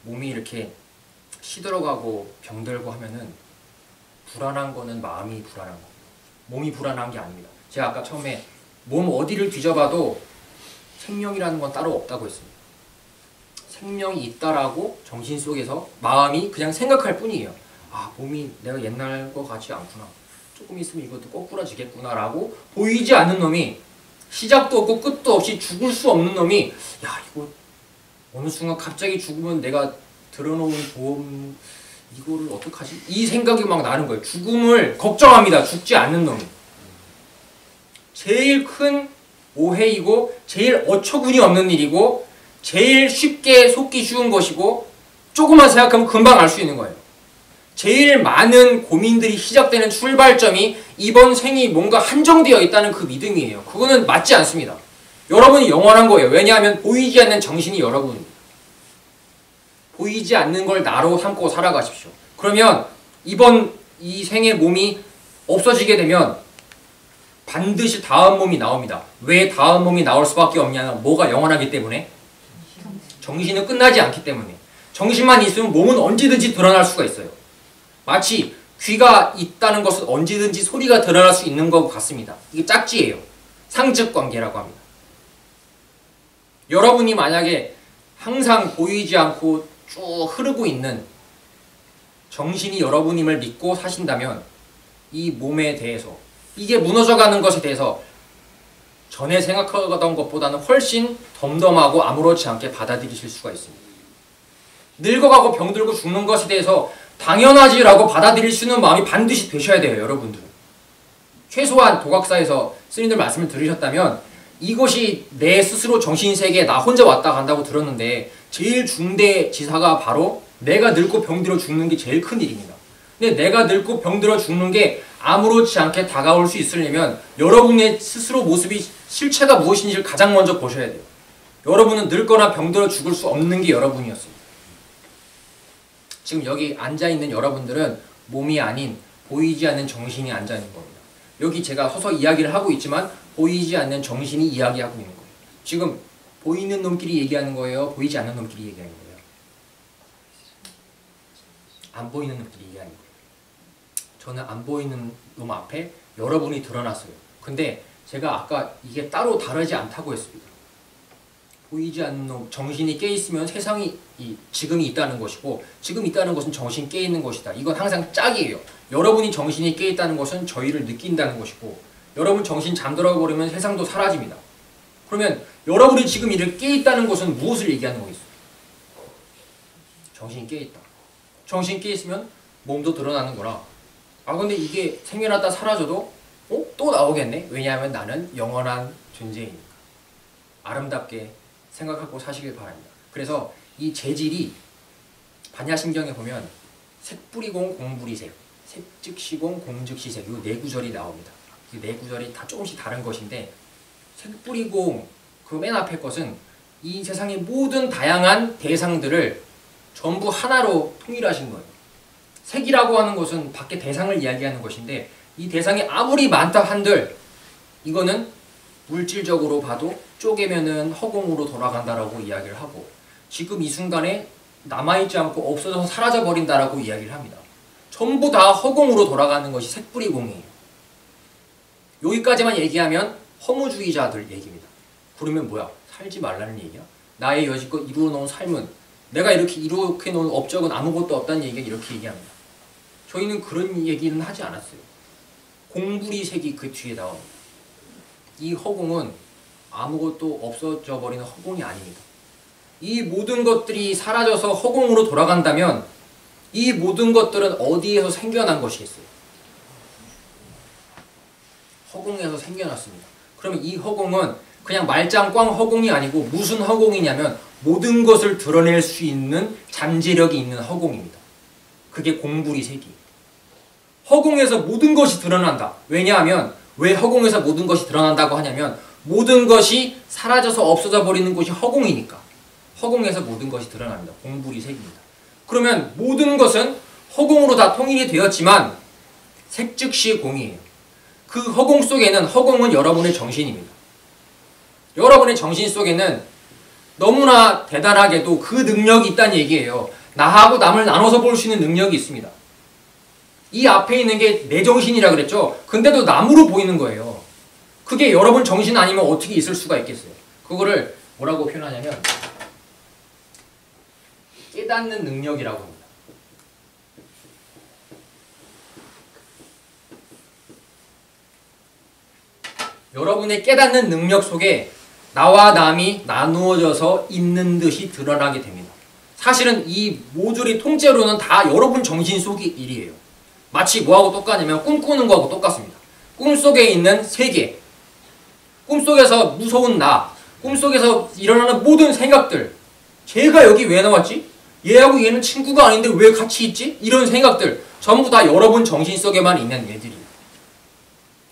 몸이 이렇게 시들어가고 병들고 하면은 불안한 거는 마음이 불안한 겁니다. 몸이 불안한 게 아닙니다. 제가 아까 처음에 몸 어디를 뒤져봐도 생명이라는 건 따로 없다고 했습니다. 생명이 있다라고 정신 속에서 마음이 그냥 생각할 뿐이에요. 아, 몸이 내가 옛날 거 같지 않구나. 조금 있으면 이것도 거꾸라지겠구나 라고 보이지 않는 놈이 시작도 없고 끝도 없이 죽을 수 없는 놈이 야, 이거 어느 순간 갑자기 죽으면 내가 들어놓은 보험 이거를 어떡하지? 이 생각이 막 나는 거예요. 죽음을 걱정합니다. 죽지 않는 놈이. 제일 큰 오해이고 제일 어처구니 없는 일이고 제일 쉽게 속기 쉬운 것이고 조금만 생각하면 금방 알 수 있는 거예요. 제일 많은 고민들이 시작되는 출발점이 이번 생이 뭔가 한정되어 있다는 그 믿음이에요. 그거는 맞지 않습니다. 여러분이 영원한 거예요. 왜냐하면 보이지 않는 정신이 여러분입니다. 보이지 않는 걸 나로 삼고 살아가십시오. 그러면 이번 이 생의 몸이 없어지게 되면 반드시 다음 몸이 나옵니다. 왜 다음 몸이 나올 수밖에 없냐면 뭐가 영원하기 때문에? 정신은 끝나지 않기 때문에. 정신만 있으면 몸은 언제든지 드러날 수가 있어요. 마치 귀가 있다는 것은 언제든지 소리가 드러날 수 있는 것 같습니다. 이게 짝지예요. 상측관계라고 합니다. 여러분이 만약에 항상 보이지 않고 쭉 흐르고 있는 정신이 여러분임을 믿고 사신다면 이 몸에 대해서 이게 무너져가는 것에 대해서 전에 생각하던 것보다는 훨씬 덤덤하고 아무렇지 않게 받아들이실 수가 있습니다. 늙어가고 병들고 죽는 것에 대해서 당연하지라고 받아들일 수 있는 마음이 반드시 되셔야 돼요. 여러분들은. 최소한 도각사에서 스님들 말씀을 들으셨다면 이것이 내 스스로 정신세계에 나 혼자 왔다 간다고 들었는데 제일 중대지사가 바로 내가 늙고 병들어 죽는 게 제일 큰 일입니다. 근데 내가 늙고 병들어 죽는 게 아무렇지 않게 다가올 수 있으려면 여러분의 스스로 모습이 실체가 무엇인지를 가장 먼저 보셔야 돼요. 여러분은 늙거나 병들어 죽을 수 없는 게 여러분이었습니다. 지금 여기 앉아있는 여러분들은 몸이 아닌 보이지 않는 정신이 앉아있는 겁니다. 여기 제가 서서 이야기를 하고 있지만 보이지 않는 정신이 이야기하고 있는 거예요. 지금 보이는 놈끼리 얘기하는 거예요? 보이지 않는 놈끼리 얘기하는 거예요? 안 보이는 놈끼리 얘기하는 거예요. 저는 안 보이는 놈 앞에 여러분이 드러났어요. 근데 제가 아까 이게 따로 다르지 않다고 했습니다. 보이지 않는 놈, 정신이 깨있으면 세상이 지금이 있다는 것이고 지금 있다는 것은 정신이 깨있는 것이다. 이건 항상 짝이에요. 여러분이 정신이 깨있다는 것은 저희를 느낀다는 것이고 여러분 정신 잠들어 버리면 세상도 사라집니다. 그러면 여러분이 지금 이렇게 깨있다는 것은 무엇을 얘기하는 거겠어요? 정신이 깨있다. 정신이 깨있으면 몸도 드러나는 거라. 아 근데 이게 생겨났다 사라져도 또 나오겠네? 왜냐하면 나는 영원한 존재이니까. 아름답게 생각하고 사시길 바랍니다. 그래서 이 재질이 반야심경에 보면 색뿌리공 공부리색, 색즉시공 공즉시색 이 네 구절이 나옵니다. 이 네 구절이 다 조금씩 다른 것인데 색뿌리공 그 맨 앞에 것은 이 세상의 모든 다양한 대상들을 전부 하나로 통일하신 거예요. 색이라고 하는 것은 밖에 대상을 이야기하는 것인데 이 대상이 아무리 많다 한들 이거는 물질적으로 봐도 쪼개면은 허공으로 돌아간다라고 이야기를 하고, 지금 이 순간에 남아있지 않고 없어져서 사라져버린다라고 이야기를 합니다. 전부 다 허공으로 돌아가는 것이 색불이공이에요. 여기까지만 얘기하면 허무주의자들 얘기입니다. 그러면 뭐야? 살지 말라는 얘기야? 나의 여지껏 이루어 놓은 삶은, 내가 이렇게 이렇게 놓은 업적은 아무것도 없다는 얘기가 이렇게 얘기합니다. 저희는 그런 얘기는 하지 않았어요. 공불이 색이 그 뒤에 나옵니다. 이 허공은 아무것도 없어져 버리는 허공이 아닙니다. 이 모든 것들이 사라져서 허공으로 돌아간다면 이 모든 것들은 어디에서 생겨난 것이겠어요? 허공에서 생겨났습니다. 그러면 이 허공은 그냥 말짱꽝 허공이 아니고 무슨 허공이냐면 모든 것을 드러낼 수 있는 잠재력이 있는 허공입니다. 그게 공불이 색이에요. 허공에서 모든 것이 드러난다. 왜냐하면 왜 허공에서 모든 것이 드러난다고 하냐면 모든 것이 사라져서 없어져 버리는 곳이 허공이니까. 허공에서 모든 것이 드러납니다. 공불이 색입니다. 그러면 모든 것은 허공으로 다 통일이 되었지만 색 즉시 공이에요. 그 허공 속에는, 허공은 여러분의 정신입니다. 여러분의 정신 속에는 너무나 대단하게도 그 능력이 있다는 얘기예요. 나하고 남을 나눠서 볼 수 있는 능력이 있습니다. 이 앞에 있는 게 내 정신이라 그랬죠. 근데도 남으로 보이는 거예요. 그게 여러분 정신 아니면 어떻게 있을 수가 있겠어요. 그거를 뭐라고 표현하냐면 깨닫는 능력이라고 합니다. 여러분의 깨닫는 능력 속에 나와 남이 나누어져서 있는 듯이 드러나게 됩니다. 사실은 이 모조리 통째로는 다 여러분 정신 속의 일이에요. 마치 뭐하고 똑같냐면 꿈꾸는 거하고 똑같습니다. 꿈속에 있는 세계, 꿈속에서 무서운 나, 꿈속에서 일어나는 모든 생각들, 쟤가 여기 왜 나왔지? 얘하고 얘는 친구가 아닌데 왜 같이 있지? 이런 생각들 전부 다 여러분 정신 속에만 있는 애들이에요.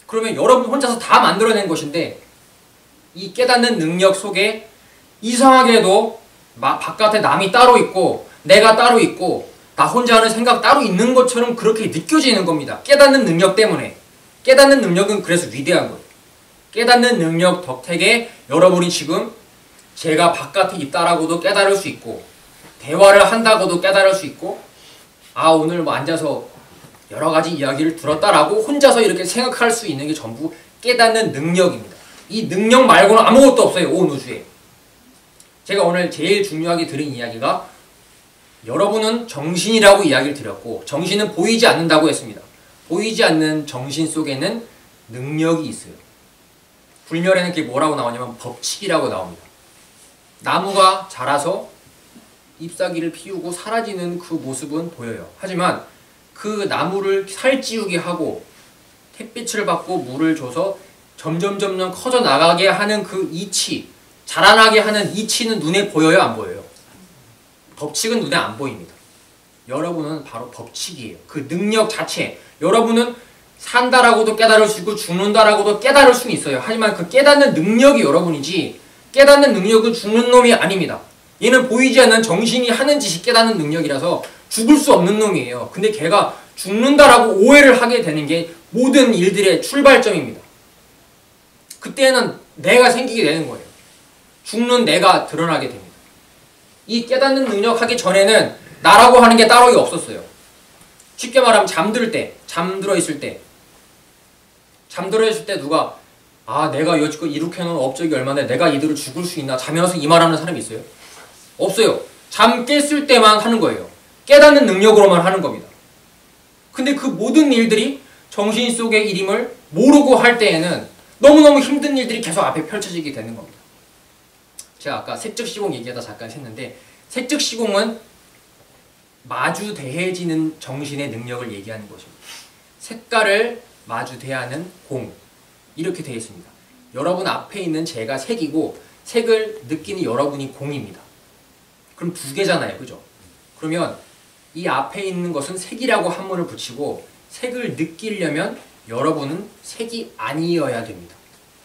그러면 여러분 혼자서 다 만들어낸 것인데 이 깨닫는 능력 속에 이상하게도 바깥에 남이 따로 있고 내가 따로 있고 나 혼자 하는 생각 따로 있는 것처럼 그렇게 느껴지는 겁니다. 깨닫는 능력 때문에. 깨닫는 능력은 그래서 위대한 거예요. 깨닫는 능력 덕택에 여러분이 지금 제가 바깥에 있다라고도 깨달을 수 있고 대화를 한다고도 깨달을 수 있고 아 오늘 뭐 앉아서 여러 가지 이야기를 들었다라고 혼자서 이렇게 생각할 수 있는 게 전부 깨닫는 능력입니다. 이 능력 말고는 아무것도 없어요. 온 우주에. 제가 오늘 제일 중요하게 드린 이야기가 여러분은 정신이라고 이야기를 드렸고 정신은 보이지 않는다고 했습니다. 보이지 않는 정신 속에는 능력이 있어요. 불멸에는 그게 뭐라고 나오냐면 법칙이라고 나옵니다. 나무가 자라서 잎사귀를 피우고 사라지는 그 모습은 보여요. 하지만 그 나무를 살찌우게 하고 햇빛을 받고 물을 줘서 점점 커져 나가게 하는 그 이치, 자라나게 하는 이치는 눈에 보여요? 안 보여요? 법칙은 눈에 안 보입니다. 여러분은 바로 법칙이에요. 그 능력 자체. 여러분은 산다라고도 깨달을 수 있고 죽는다라고도 깨달을 수는 있어요. 하지만 그 깨닫는 능력이 여러분이지 깨닫는 능력은 죽는 놈이 아닙니다. 얘는 보이지 않는 정신이 하는 짓이 깨닫는 능력이라서 죽을 수 없는 놈이에요. 근데 걔가 죽는다라고 오해를 하게 되는 게 모든 일들의 출발점입니다. 그때는 내가 생기게 되는 거예요. 죽는 내가 드러나게 됩니다. 이 깨닫는 능력 하기 전에는 나라고 하는 게 따로 없었어요. 쉽게 말하면 잠들 때, 잠들어 있을 때 누가 아 내가 여지껏 이렇게 해놓은 업적이 얼마나 내가 이대로 죽을 수 있나 자면서 이 말하는 사람이 있어요? 없어요. 잠 깼을 때만 하는 거예요. 깨닫는 능력으로만 하는 겁니다. 근데 그 모든 일들이 정신 속의 일임을 모르고 할 때에는 너무너무 힘든 일들이 계속 앞에 펼쳐지게 되는 겁니다. 제가 아까 색즉 시공 얘기하다 잠깐 했는데 색즉 시공은 마주대해지는 정신의 능력을 얘기하는 것입니다. 색깔을 마주대하는 공 이렇게 되어 있습니다. 여러분 앞에 있는 제가 색이고 색을 느끼는 여러분이 공입니다. 그럼 두 개잖아요. 그죠? 그러면 이 앞에 있는 것은 색이라고 한문을 붙이고 색을 느끼려면 여러분은 색이 아니어야 됩니다.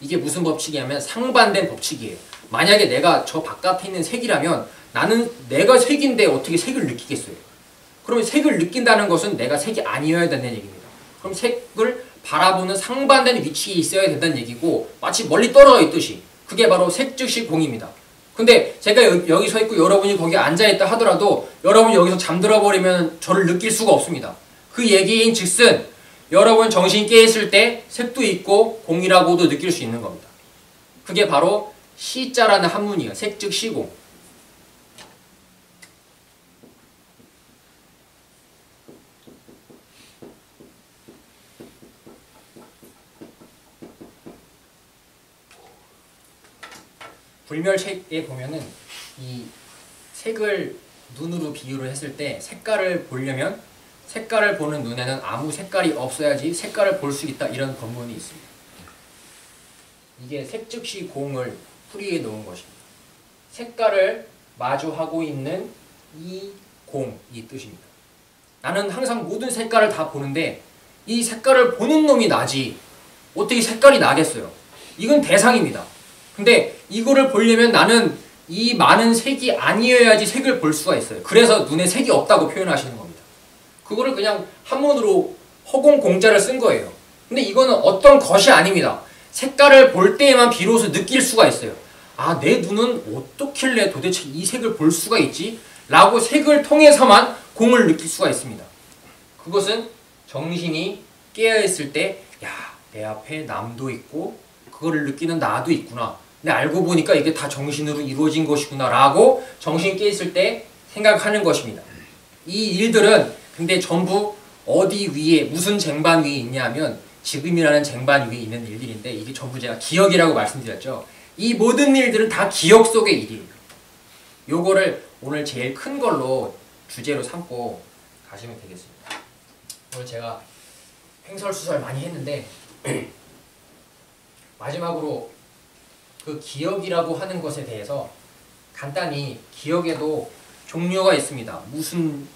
이게 무슨 법칙이냐면 상반된 법칙이에요. 만약에 내가 저 바깥에 있는 색이라면 나는 내가 색인데 어떻게 색을 느끼겠어요? 그러면 색을 느낀다는 것은 내가 색이 아니어야 된다는 얘기입니다. 그럼 색을 바라보는 상반된 위치에 있어야 된다는 얘기고 마치 멀리 떨어져 있듯이 그게 바로 색 즉시 공입니다. 근데 제가 여기 서 있고 여러분이 거기 앉아있다 하더라도 여러분이 여기서 잠들어 버리면 저를 느낄 수가 없습니다. 그 얘기인 즉슨 여러분 정신이 깨있을 때 색도 있고 공이라고도 느낄 수 있는 겁니다. 그게 바로 시자라는 한문이에요. 색 즉 시공. 불멸책에 보면은 이 색을 눈으로 비유를 했을 때 색깔을 보려면 색깔을 보는 눈에는 아무 색깔이 없어야지 색깔을 볼 수 있다, 이런 법문이 있습니다. 이게 색 즉시 공을 풀이해 놓은 것입니다. 색깔을 마주하고 있는 이 공, 이 뜻입니다. 나는 항상 모든 색깔을 다 보는데 이 색깔을 보는 놈이 나지 어떻게 색깔이 나겠어요? 이건 대상입니다. 근데 이거를 보려면 나는 이 많은 색이 아니어야지 색을 볼 수가 있어요. 그래서 눈에 색이 없다고 표현하시는 겁니다. 그거를 그냥 한문으로 허공 공자를 쓴 거예요. 근데 이거는 어떤 것이 아닙니다. 색깔을 볼 때에만 비로소 느낄 수가 있어요. 아, 내 눈은 어떻길래 도대체 이 색을 볼 수가 있지? 라고 색을 통해서만 공을 느낄 수가 있습니다. 그것은 정신이 깨어있을 때, 야, 내 앞에 남도 있고 그거를 느끼는 나도 있구나. 근데 알고 보니까 이게 다 정신으로 이루어진 것이구나 라고 정신이 깨있을 때 생각하는 것입니다. 이 일들은 근데 전부 어디 위에, 무슨 쟁반 위에 있냐 하면 지금이라는 쟁반 위에 있는 일들인데, 이게 전부 제가 기억이라고 말씀드렸죠. 이 모든 일들은 다 기억 속의 일이에요. 요거를 오늘 제일 큰 걸로 주제로 삼고 가시면 되겠습니다. 오늘 제가 횡설수설 많이 했는데 마지막으로 그 기억이라고 하는 것에 대해서 간단히, 기억에도 종류가 있습니다. 무슨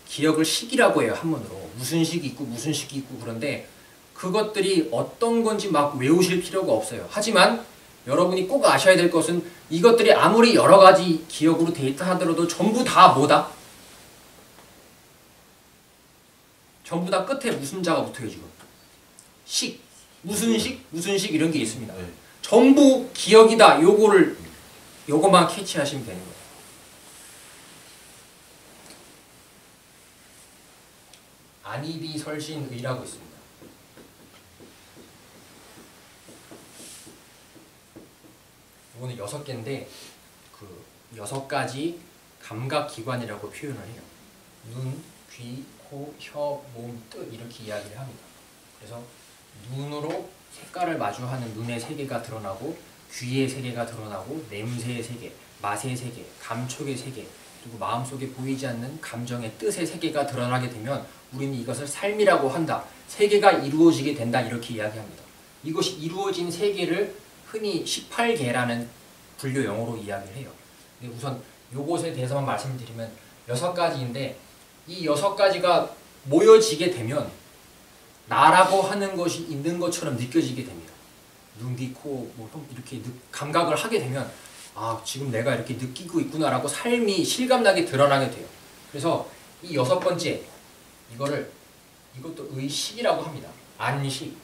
기억을 식이라고 해요, 한문으로. 무슨 식이 있고 무슨 식이 있고. 그런데 그것들이 어떤 건지 막 외우실 필요가 없어요. 하지만 여러분이 꼭 아셔야 될 것은 이것들이 아무리 여러 가지 기억으로 돼 있다 하더라도 전부 다 뭐다? 전부 다 끝에 무슨 자가 붙어요, 지금. 식. 무슨 식? 무슨 식? 이런 게 있습니다. 전부 기억이다. 요거만 캐치하시면 되는 거예요. 안이비설신의라고 있습니다. 이거는 6개인데 그 6가지 감각기관이라고 표현을 해요. 눈, 귀, 코, 혀, 몸, 뜻 이렇게 이야기를 합니다. 그래서 눈으로 색깔을 마주하는 눈의 세계가 드러나고, 귀의 세계가 드러나고, 냄새의 세계, 맛의 세계, 감촉의 세계, 그리고 마음속에 보이지 않는 감정의 뜻의 세계가 드러나게 되면 우리는 이것을 삶이라고 한다. 세계가 이루어지게 된다. 이렇게 이야기합니다. 이것이 이루어진 세계를 흔히 18개라는 분류 용어로 이야기를 해요. 근데 우선 요것에 대해서만 말씀드리면 6가지인데 이 6가지가 모여지게 되면 나라고 하는 것이 있는 것처럼 느껴지게 됩니다. 눈, 귀, 코, 뭐 이렇게 감각을 하게 되면 아, 지금 내가 이렇게 느끼고 있구나라고 삶이 실감나게 드러나게 돼요. 그래서 이 6번째, 이것도 의식이라고 합니다. 안식.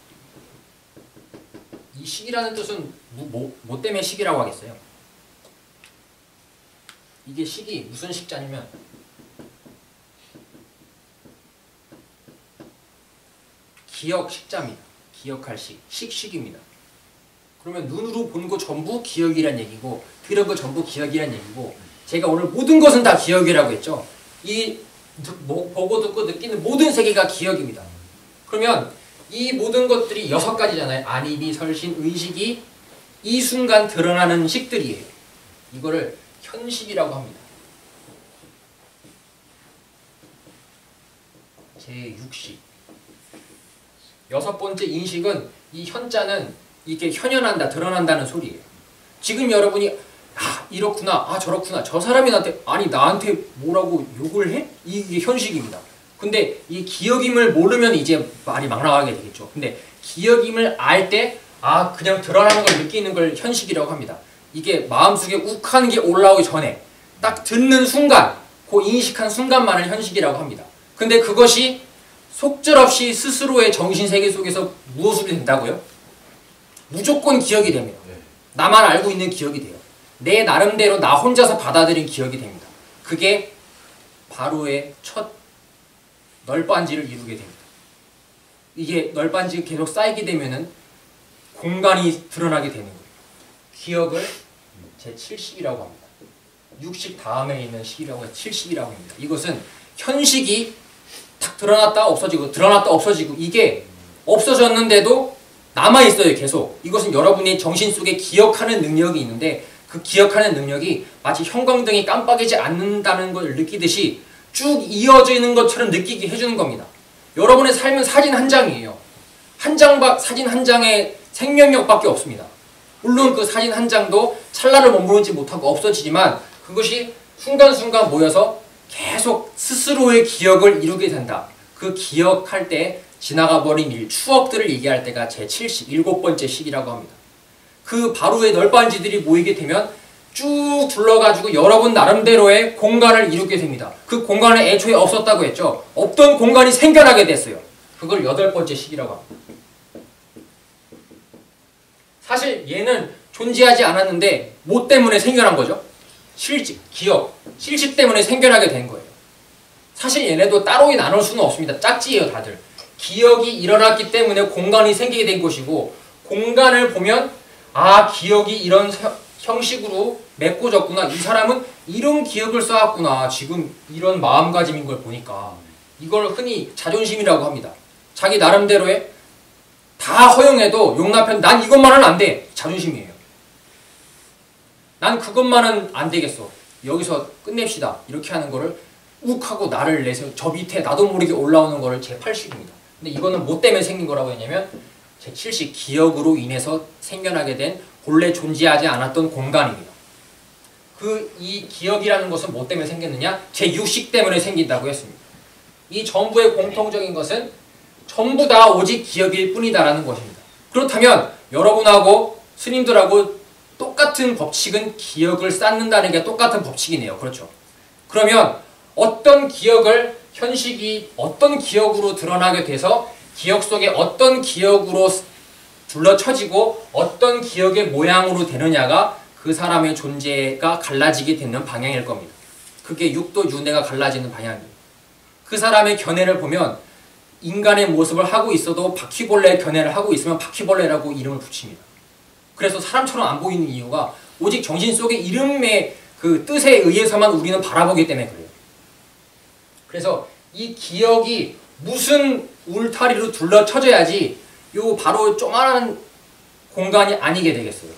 이 식이라는 뜻은 뭐 때문에 식이라고 하겠어요? 이게 식이 무슨 식자냐면 기억 식자입니다. 기억할 식, 식식입니다. 그러면 눈으로 본 거 전부 기억이란 얘기고, 들은 거 전부 기억이란 얘기고, 제가 오늘 모든 것은 다 기억이라고 했죠. 이 보고 듣고 느끼는 모든 세계가 기억입니다. 그러면 이 모든 것들이 6가지잖아요. 안이비, 설신, 의식이 이 순간 드러나는 식들이에요. 이거를 현식이라고 합니다. 제6식. 6번째 인식은, 이 현자는 이게 현현한다, 드러난다는 소리예요. 지금 여러분이 아, 이렇구나, 아, 저렇구나, 저 사람이 나한테 뭐라고 욕을 해? 이게 현식입니다. 근데 이 기억임을 모르면 이제 말이 막 나가게 되겠죠. 근데 기억임을 알 때 아, 그냥 드러나는 걸 느끼는 걸 현식이라고 합니다. 이게 마음속에 욱하는 게 올라오기 전에 딱 듣는 순간, 그 인식한 순간만을 현식이라고 합니다. 근데 그것이 속절없이 스스로의 정신세계 속에서 무엇으로 된다고요? 무조건 기억이 됩니다. 나만 알고 있는 기억이 돼요. 내 나름대로 나 혼자서 받아들인 기억이 됩니다. 그게 바로의 첫 널빤지를 이루게 됩니다. 이게 널빤지가 계속 쌓이게 되면은 공간이 드러나게 되는 거예요. 기억을 제7식이라고 합니다. 육식 다음에 있는 식이라고 해서 7식이라고 합니다. 이것은 현식이 탁 드러났다 없어지고 드러났다 없어지고 이게 없어졌는데도 남아있어요. 계속. 이것은 여러분의 정신 속에 기억하는 능력이 있는데 그 기억하는 능력이 마치 형광등이 깜빡이지 않는다는 걸 느끼듯이 쭉 이어져 있는 것처럼 느끼게 해주는 겁니다. 여러분의 삶은 사진 한 장이에요. 사진 한 장에 생명력밖에 없습니다. 물론 그 사진 한 장도 찰나를 머무르지 못하고 없어지지만 그것이 순간순간 모여서 계속 스스로의 기억을 이루게 된다. 그 기억할 때 지나가버린 일, 추억들을 얘기할 때가 제7식, 7번째 식이라고 합니다. 그 바로의 널빤지들이 모이게 되면 쭉 둘러가지고 여러분 나름대로의 공간을 이루게 됩니다. 그 공간은 애초에 없었다고 했죠. 없던 공간이 생겨나게 됐어요. 그걸 8번째 식이라고 합니다. 사실 얘는 존재하지 않았는데 뭐 때문에 생겨난 거죠? 실직, 기억, 실직 때문에 생겨나게 된 거예요. 사실 얘네도 따로 나눌 수는 없습니다. 짝지예요, 다들. 기억이 일어났기 때문에 공간이 생기게 된 것이고 공간을 보면 아, 기억이 이런 형식으로 메꿔졌구나. 이 사람은 이런 기억을 쌓았구나. 지금 이런 마음가짐인 걸 보니까 이걸 흔히 자존심이라고 합니다. 자기 나름대로의 다 허용해도 용납해도 난 이것만은 안 돼. 자존심이에요. 난 그것만은 안 되겠어. 여기서 끝냅시다. 이렇게 하는 거를 욱 하고 나를 내세워 저 밑에 나도 모르게 올라오는 거를 제8식입니다. 근데 이거는 뭐 때문에 생긴 거라고 했냐면 제7식 기억으로 인해서 생겨나게 된 본래 존재하지 않았던 공간입니다. 이 기억이라는 것은 뭐 때문에 생겼느냐? 제6식 때문에 생긴다고 했습니다. 이 전부의 공통적인 것은 전부 다 오직 기억일 뿐이다라는 것입니다. 그렇다면 여러분하고 스님들하고 똑같은 법칙은 기억을 쌓는다는 게 똑같은 법칙이네요. 그렇죠? 그러면 어떤 기억을 현식이 어떤 기억으로 드러나게 돼서 기억 속에 어떤 기억으로 둘러쳐지고 어떤 기억의 모양으로 되느냐가 그 사람의 존재가 갈라지게 되는 방향일 겁니다. 그게 육도 윤회가 갈라지는 방향이에요. 그 사람의 견해를 보면 인간의 모습을 하고 있어도 바퀴벌레의 견해를 하고 있으면 바퀴벌레라고 이름을 붙입니다. 그래서 사람처럼 안 보이는 이유가 오직 정신 속의 이름의 그 뜻에 의해서만 우리는 바라보기 때문에 그래요. 그래서 이 기억이 무슨 울타리로 둘러쳐져야지 요 바로 조그마한 공간이 아니게 되겠어요.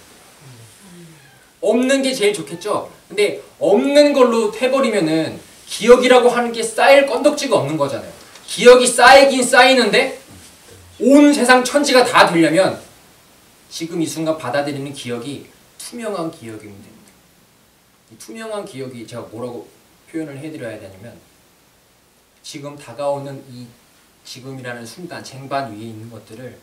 없는 게 제일 좋겠죠? 근데 없는 걸로 해버리면은 기억이라고 하는 게 쌓일 건덕지가 없는 거잖아요. 기억이 쌓이긴 쌓이는데 온 세상 천지가 다 되려면 지금 이 순간 받아들이는 기억이 투명한 기억이면 됩니다. 이 투명한 기억이 제가 뭐라고 표현을 해드려야 되냐면 지금 다가오는 이 지금이라는 순간 쟁반 위에 있는 것들을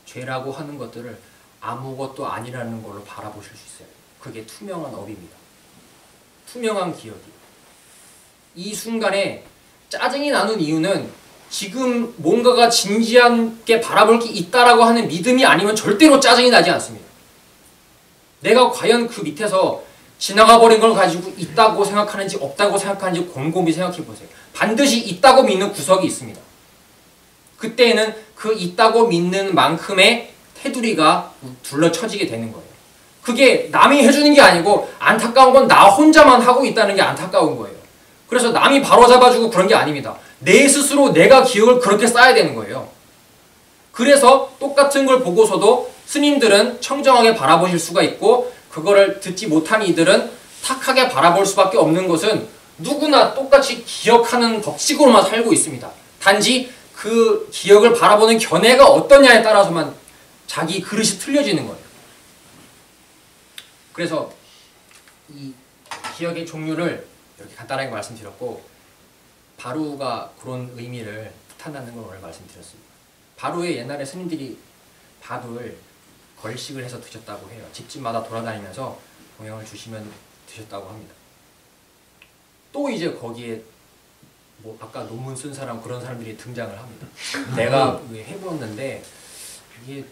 죄라고 하는 것들을 아무것도 아니라는 걸로 바라보실 수 있어요. 그게 투명한 업입니다. 투명한 기억이. 이 순간에 짜증이 나는 이유는 지금 뭔가가 진지하게 바라볼 게 있다라고 하는 믿음이 아니면 절대로 짜증이 나지 않습니다. 내가 과연 그 밑에서 지나가 버린 걸 가지고 있다고 생각하는지 없다고 생각하는지 곰곰이 생각해 보세요. 반드시 있다고 믿는 구석이 있습니다. 그때에는 그 있다고 믿는 만큼의 테두리가 둘러쳐지게 되는 거예요. 그게 남이 해주는 게 아니고 안타까운 건 나 혼자만 하고 있다는 게 안타까운 거예요. 그래서 남이 바로잡아주고 그런 게 아닙니다. 내 스스로 내가 기억을 그렇게 쌓아야 되는 거예요. 그래서 똑같은 걸 보고서도 스님들은 청정하게 바라보실 수가 있고 그거를 듣지 못한 이들은 탁하게 바라볼 수밖에 없는 것은 누구나 똑같이 기억하는 법칙으로만 살고 있습니다. 단지 그 기억을 바라보는 견해가 어떠냐에 따라서만 자기 그릇이 틀려지는 거예요. 그래서 이 기억의 종류를 이렇게 간단하게 말씀드렸고 바루가 그런 의미를 뜻한다는 걸 오늘 말씀드렸습니다. 바루에 옛날에 스님들이 밥을 걸식을 해서 드셨다고 해요. 집집마다 돌아다니면서 공양을 주시면 드셨다고 합니다. 또 이제 거기에 뭐 아까 논문 쓴 사람 그런 사람들이 등장을 합니다. 내가 해보았는데 이게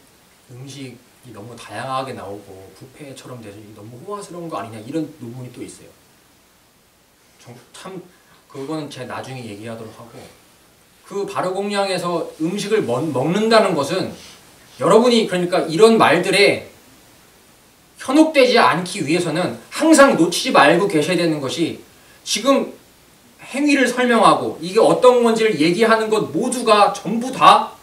음식 너무 다양하게 나오고 부패처럼 돼서 너무 호화스러운 거 아니냐 이런 논문이 또 있어요. 참 그거는 제가 나중에 얘기하도록 하고, 그 발효공양에서 음식을 먹는다는 것은 여러분이 그러니까 이런 말들에 현혹되지 않기 위해서는 항상 놓치지 말고 계셔야 되는 것이, 지금 행위를 설명하고 이게 어떤 건지를 얘기하는 것 모두가 전부 다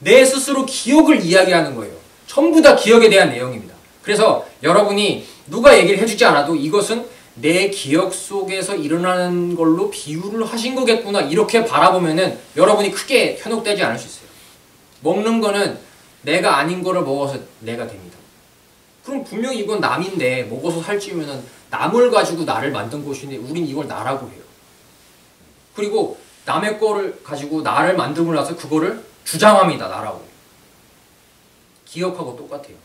내 스스로 기억을 이야기하는 거예요. 전부 다 기억에 대한 내용입니다. 그래서 여러분이 누가 얘기를 해주지 않아도 이것은 내 기억 속에서 일어나는 걸로 비유를 하신 거겠구나, 이렇게 바라보면은 여러분이 크게 현혹되지 않을 수 있어요. 먹는 거는 내가 아닌 거를 먹어서 내가 됩니다. 그럼 분명히 이건 남인데 먹어서 살찌우면은 남을 가지고 나를 만든 것인데 우린 이걸 나라고 해요. 그리고 남의 거를 가지고 나를 만들고 나서 그거를 주장합니다. 나라고. 기억하고 똑같아요.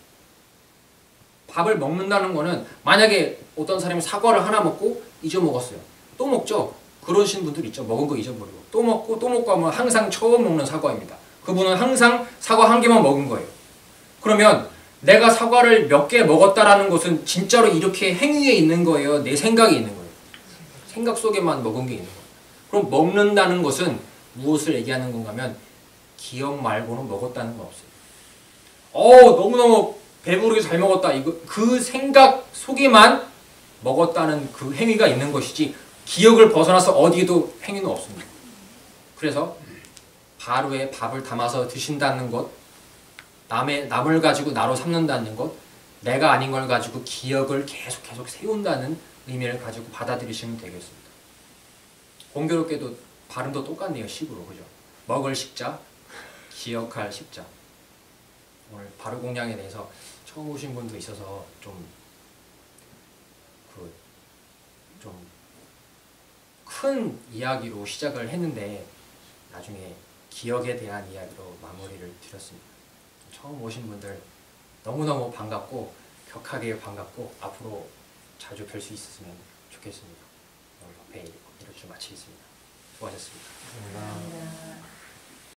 밥을 먹는다는 거는, 만약에 어떤 사람이 사과를 하나 먹고 잊어먹었어요. 또 먹죠. 그러신 분들 있죠. 먹은 거 잊어버리고 또 먹고 하면 항상 처음 먹는 사과입니다. 그분은 항상 사과 한 개만 먹은 거예요. 그러면 내가 사과를 몇 개 먹었다라는 것은 진짜로 이렇게 행위에 있는 거예요? 내 생각에 있는 거예요? 생각 속에만 먹은 게 있는 거예요. 그럼 먹는다는 것은 무엇을 얘기하는 건가 하면, 기억 말고는 먹었다는 건 없어요. 너무너무 배부르게 잘 먹었다, 그 생각 속에만 먹었다는 그 행위가 있는 것이지, 기억을 벗어나서 어디에도 행위는 없습니다. 그래서 바로에 밥을 담아서 드신다는 것, 남을 가지고 나로 삼는다는 것, 내가 아닌 걸 가지고 기억을 계속 세운다는 의미를 가지고 받아들이시면 되겠습니다. 공교롭게도 발음도 똑같네요. 식으로. 그죠? 먹을 식자, 기억할 식자. 오늘 발효공양에 대해서 처음 오신 분도 있어서 좀 큰 이야기로 시작을 했는데 나중에 기억에 대한 이야기로 마무리를 드렸습니다. 처음 오신 분들 너무너무 반갑고 격하게 반갑고 앞으로 자주 뵐 수 있었으면 좋겠습니다. 오늘 앞에 이렇게 마치겠습니다. 수고하셨습니다. 감사합니다.